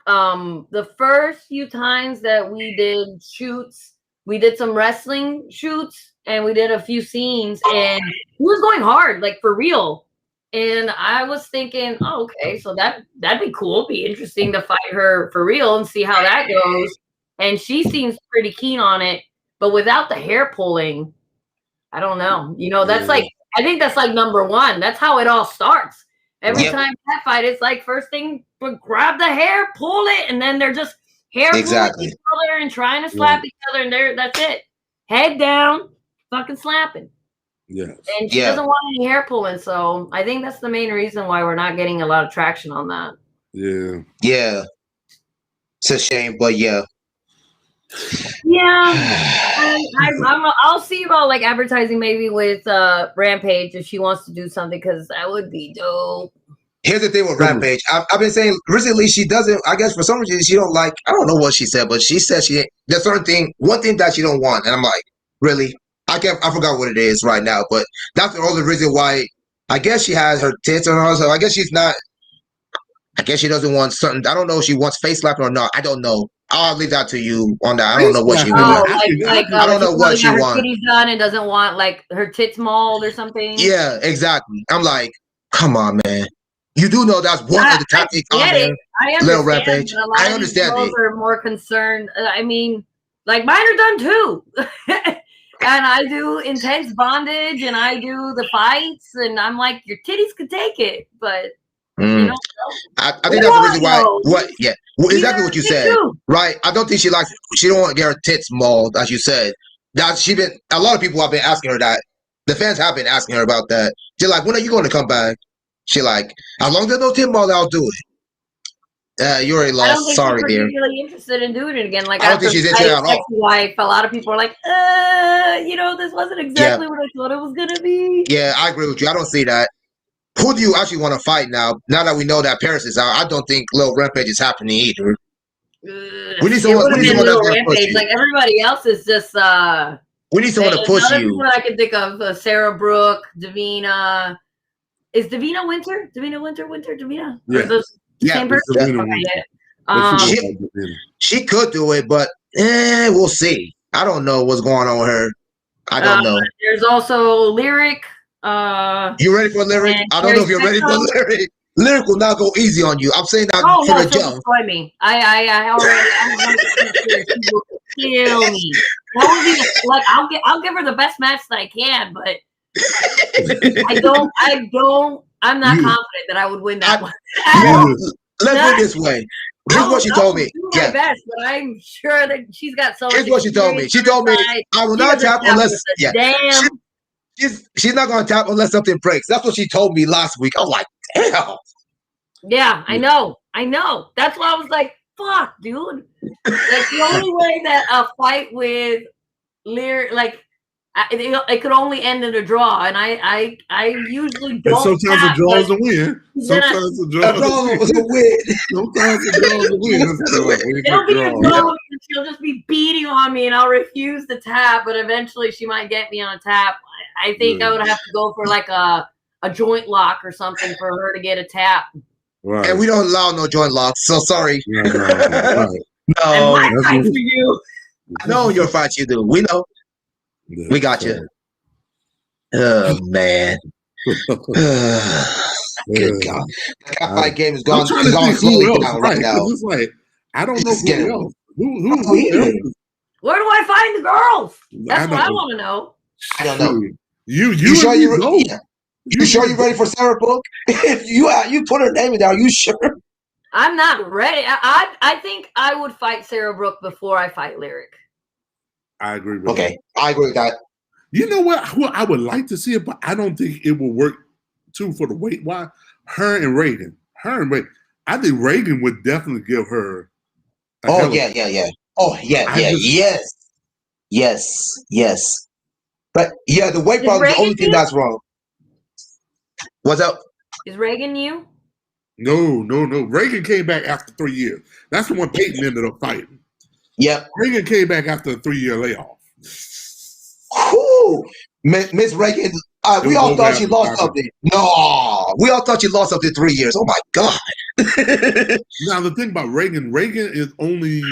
Speaker 4: the first few times that we did shoots, we did some wrestling shoots and we did a few scenes and it was going hard, like for real. And I was thinking, oh, okay, so that'd be cool. It'd be interesting to fight her for real and see how that goes. And she seems pretty keen on it, but without the hair pulling, I don't know. You know, that's like, I think that's like number one. That's how it all starts. Every time that fight, it's like first thing, grab the hair, pull it, and then they're just hair pulling each other and trying to slap each other, and that's it. Head down, fucking slapping.
Speaker 2: Yeah.
Speaker 4: And she doesn't want any hair pulling, so I think that's the main reason why we're not getting a lot of traction on that.
Speaker 2: Yeah.
Speaker 1: Yeah. It's a shame, but yeah.
Speaker 4: Yeah, I'll see about like advertising maybe with Rampage if she wants to do something because that would be dope.
Speaker 1: Here's the thing with Rampage. I've been saying recently she doesn't. I guess for some reason she don't like. I don't know what she said, but she said there's one thing that she don't want, and I'm like, really? I forgot what it is right now, but that's the only reason why. I guess she has her tits on her, so I guess she's not. I guess she doesn't want something. I don't know if she wants face slapping or not. I don't know. I'll leave that to you on that. I don't know what she wants. I don't know what she wants.
Speaker 4: Her titties done and doesn't want like her tits mauled or something.
Speaker 1: Yeah, exactly. I'm like, come on, man. You do know that's one of the tactics on there.
Speaker 4: I understand.
Speaker 1: Little Rampage. I understand
Speaker 4: it. Are more concerned. I mean, like mine are done too. And I do intense bondage and I do the fights and I'm like, your titties could take it, but you know,
Speaker 1: I think that's the reason why. Exactly what you said, right? I don't think she don't want to get her tits mauled, as you said. A lot of people have been asking her that. The fans have been asking her about that. They're like, when are you going to come back? She like, as long as there's no tit mauled, I'll do it. You already lost. Sorry, dear.
Speaker 4: I'm really interested in doing it again. Like,
Speaker 1: I don't think she's interested at all.
Speaker 4: Wife, a lot of people are like, this wasn't exactly what I thought it was gonna be.
Speaker 1: Yeah, I agree with you. I don't see that. Who do you actually want to fight now? Now that we know that Paris is out, I don't think Lil Rampage is happening either. We need someone that's going to push you.
Speaker 4: Like everybody else is just.
Speaker 1: We need someone to push you.
Speaker 4: I can think of Sarah Brooke, Davina. Is Davina Winter? Davina?
Speaker 1: Yeah.
Speaker 4: Same person?
Speaker 1: She could do it, but we'll see. I don't know what's going on with her. I don't know.
Speaker 4: There's also Lyric.
Speaker 1: You ready for Lyric? I don't know if you're ready for Lyric. Lyric will not go easy on you. I'm saying that for the jump.
Speaker 4: Destroy me. I already. She will kill me. That would be like I'll give her the best match that I can, but I'm not confident that I would win that one.
Speaker 1: Let's put it this way. Here's what she told me.
Speaker 4: Do my best, but I'm sure that she's got so much.
Speaker 1: Here's what she told me. She told me, I will not tap unless she's not gonna tap unless something breaks. That's what she told me last week. I was like, damn.
Speaker 4: Yeah, I know. That's why I was like, fuck, dude. Like the only way that a fight with Lear, like it could only end in a draw, and I usually don't.
Speaker 2: And sometimes a draw is a win. Sometimes a draw is a win. Sometimes a draw is a win.
Speaker 4: It'll be a draw. She'll just be beating on me, and I'll refuse to tap. But eventually, she might get me on a tap. I think I would have to go for like a joint lock or something for her to get a tap.
Speaker 1: Right. And we don't allow no joint locks, so sorry.
Speaker 2: No. Right.
Speaker 1: No.
Speaker 4: I fight for you.
Speaker 1: I know your fight you do. We know. Yeah, we got you. Oh man. Good God. The fight game is gone. It's gone slowly down right now.
Speaker 2: It's like I don't know who else. Who else?
Speaker 4: Where do I find the girls? That's what I want to know.
Speaker 1: I don't know.
Speaker 2: You
Speaker 1: sure you sure you're ready for Sarah Brooke? If you put her name in there, are you sure?
Speaker 4: I'm not ready. I think I would fight Sarah Brooke before I fight Lyric.
Speaker 2: I agree with
Speaker 1: that. I agree with that.
Speaker 2: You know what? I would like to see it, but I don't think it will work too for the weight. Why? Her and Reagan. I think Reagan would definitely give her.
Speaker 1: Oh yeah. Oh yeah. Yes. But yeah, the weight problem is the only thing that's wrong. What's up?
Speaker 4: Is Reagan you?
Speaker 2: No. Reagan came back after 3 years. That's the one Peyton ended up fighting.
Speaker 1: Yep.
Speaker 2: Reagan came back after a 3-year layoff.
Speaker 1: Whew. Miss Reagan, we all thought she lost something. No, we all thought she lost something 3 years. Oh my God.
Speaker 2: Now the thing about Reagan is only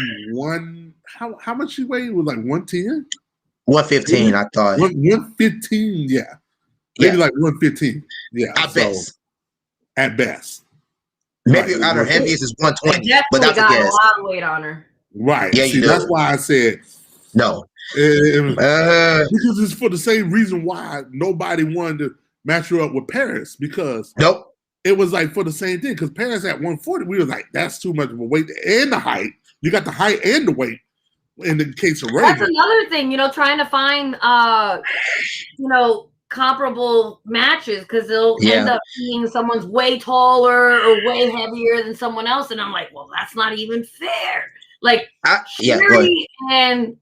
Speaker 2: how much she weighed? It was like 110?
Speaker 1: 115, I thought.
Speaker 2: 115, yeah. Maybe like 115. Yeah. At best.
Speaker 1: Maybe at her heaviest is 120. But that's
Speaker 4: got
Speaker 1: a guess.
Speaker 4: A lot of weight on her.
Speaker 2: Right. Yeah, see, that's why I said
Speaker 1: no.
Speaker 2: Because it's for the same reason why nobody wanted to match her up with Paris, because it was like for the same thing. Because Paris at 140, we were like, that's too much of a weight and the height. You got the height and the weight in the case of Reagan.
Speaker 4: That's another thing, trying to find comparable matches, because they'll end up being someone's way taller or way heavier than someone else, and I'm like, well, that's not even fair. Like Sherry and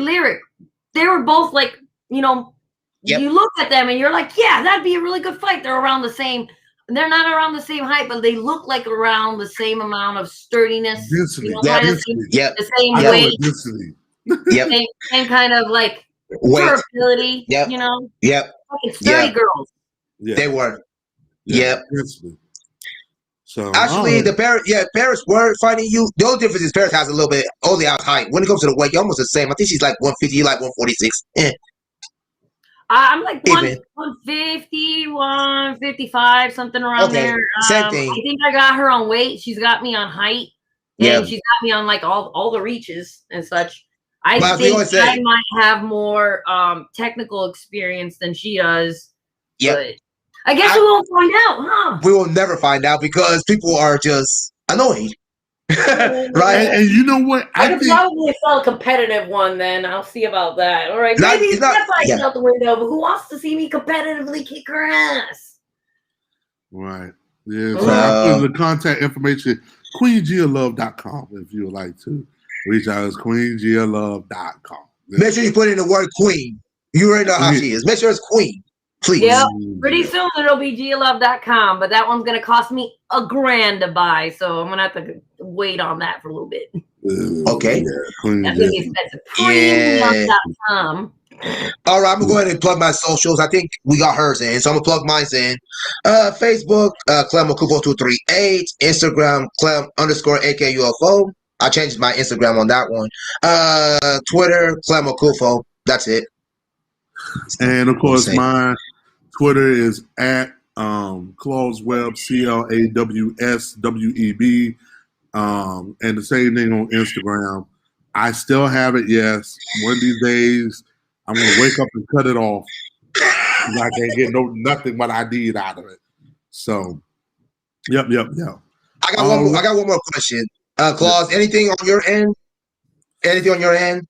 Speaker 4: Lyric, they were both like, you look at them and you're like, yeah, that'd be a really good fight. They're around the same. They're not around the same height, but they look like around the same amount of sturdiness.
Speaker 2: Density.
Speaker 4: The same weight. Same kind of like durability. Fucking sturdy girls.
Speaker 1: Yeah. They were. Yep.
Speaker 2: So
Speaker 1: actually, Paris were fighting you. The only difference is Paris has a little bit only out height. When it comes to the weight, you're almost the same. I think she's like 150, you like 146.
Speaker 4: I'm like 150, 155, something around there.
Speaker 1: Same thing.
Speaker 4: I think I got her on weight. She's got me on height. And she's got me on like all the reaches and such. I think I might have more technical experience than she does.
Speaker 1: Yeah.
Speaker 4: I guess we won't find out, huh?
Speaker 1: We will never find out because people are just annoyed. Right?
Speaker 2: And you know what?
Speaker 4: I could probably sell a competitive one then. I'll see about that. All right. Maybe that's out the window, but who wants to see me competitively kick her ass?
Speaker 2: Right. Yeah. So after the contact information, queengialove.com if you would like to reach out as queengialove.com.
Speaker 1: Make sure you put in the word queen. You already know how she is. Make sure it's queen. Please.
Speaker 4: Yep. Pretty soon it'll be gialove.com, but that one's gonna cost me $1,000 to buy, so I'm gonna have to wait on that for a little bit.
Speaker 1: Okay.
Speaker 4: That's gonna be expensive. Premium.com.
Speaker 1: All right, I'm gonna go ahead and plug my socials. I think we got hers in, so I'm gonna plug mine in. Facebook, Clem Okufo 238. Instagram, Clem_AKUFO. I changed my Instagram on that one. Twitter, Clem Okufo. That's it.
Speaker 2: And of course, my Twitter is at Clawsweb, CLAWSWEB, and the same thing on Instagram. I still have it. Yes, one of these days I'm gonna wake up and cut it off. I can't get nothing what I need out of it. So, yep.
Speaker 1: I got one more. I got one more question. Claus, anything on your end? Anything on your end?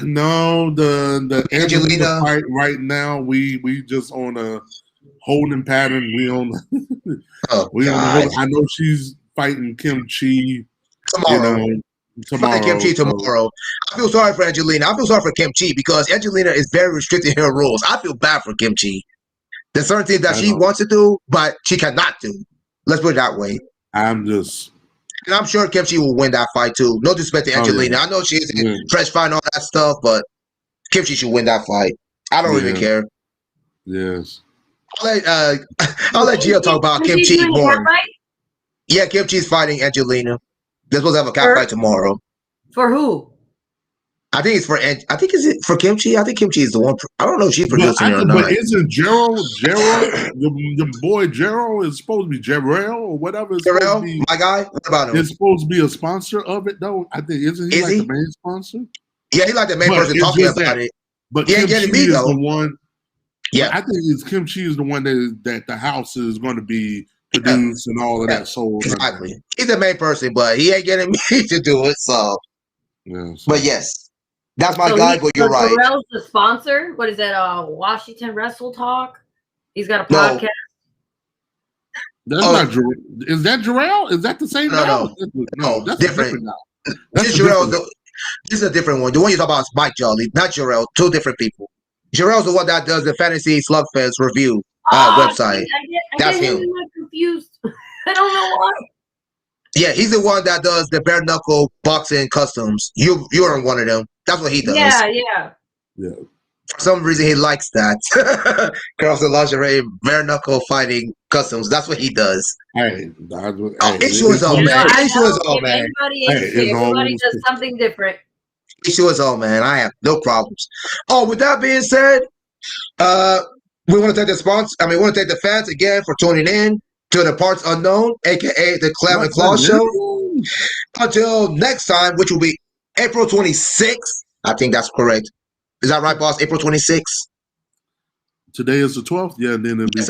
Speaker 2: No, the
Speaker 1: Angelina
Speaker 2: fight right now. We just on a holding pattern. We on.
Speaker 1: Oh,
Speaker 2: we on the
Speaker 1: God.
Speaker 2: hold. I know she's fighting Kim Chi.
Speaker 1: Tomorrow.
Speaker 2: Tomorrow.
Speaker 1: Kim Chi tomorrow. I feel sorry for Angelina. I feel sorry for Kim Chi because Angelina is very restricted in her rules. I feel bad for Kim Chi. There's certain things that she wants to do, but she cannot do. Let's put it that way. And I'm sure Kim Chi will win that fight too. No disrespect to Angelina. I know she's fresh fight and all that stuff, but Kim Chi should win that fight. I don't even care.
Speaker 2: Yes.
Speaker 1: I'll let Gio talk about Kim Chi more. Yeah, Kim Chi's fighting Angelina. They're supposed to have a cat fight tomorrow.
Speaker 4: For who?
Speaker 1: I think it's for. I think is it for Kim Chi? I think Kim Chi is the one. I don't know if she's producing it or not.
Speaker 2: But isn't Gerald, the boy Gerald is supposed to be Jarrell or whatever?
Speaker 1: Jarrell, my guy. What about him?
Speaker 2: Is supposed to be a sponsor of it though. I think isn't he the main sponsor?
Speaker 1: Yeah, he's like the main person talking about it.
Speaker 2: But
Speaker 1: he ain't getting me though.
Speaker 2: The one.
Speaker 1: Yeah,
Speaker 2: I think it's Kim Chi is the one that the house is going to be produced and all of that. So
Speaker 1: exactly, he's the main person, but he ain't getting me to do it. So, but yes, that's my guy. But you're right.
Speaker 4: Jarrell's the sponsor. What is that? Washington Wrestle Talk. He's got a podcast.
Speaker 2: That's not Jarrell. Is that Jarrell? Is that the same guy?
Speaker 1: No, that's different.
Speaker 2: That's
Speaker 1: Jarrell. This is a different one. The one you talk about is Mike Jolly, not Jarrell. Two different people. Jarrell's the one that does the Fantasy Slugfest review website. That's him.
Speaker 4: I'm confused. I don't know why.
Speaker 1: Yeah, he's the one that does the bare knuckle boxing customs. You're on one of them. That's what he does.
Speaker 4: Yeah.
Speaker 1: For some reason, he likes that. Girls in lingerie, bare knuckle fighting customs. That's what he does. Issue is all, man. Issue is all, man.
Speaker 4: Everybody does something different.
Speaker 1: Issue is all, man. I have no problems. Oh, with that being said, we want to thank the sponsors. We want to thank the fans again for tuning in to the Parts Unknown, aka the Clem and Claus Show. Until next time, which will be April 26th. I think that's correct. Is that right, boss? April 26th?
Speaker 2: Today is the 12th? Yeah, then it'll be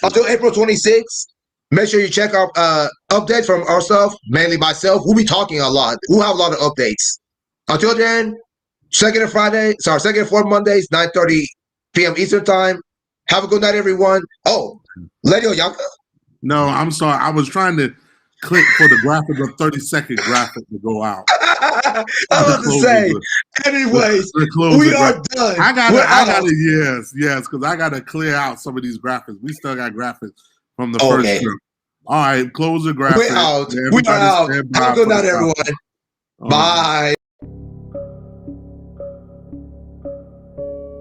Speaker 1: until April 26th. Make sure you check out updates from ourselves, mainly myself. We'll be talking a lot. We'll have a lot of updates. Until then, second and fourth Mondays, 9:30 p.m. Eastern Time. Have a good night, everyone. Oh, Lady Oyanka?
Speaker 2: No, I'm sorry. I was trying to click for the graphic, the 30-second graphic to go out.
Speaker 1: I was to say, anyways, we are done.
Speaker 2: I gotta, yes, because I gotta clear out some of these graphics. We still got graphics from the first trip. All right, close the graphic.
Speaker 1: We're out. Have a good night, everyone. Bye.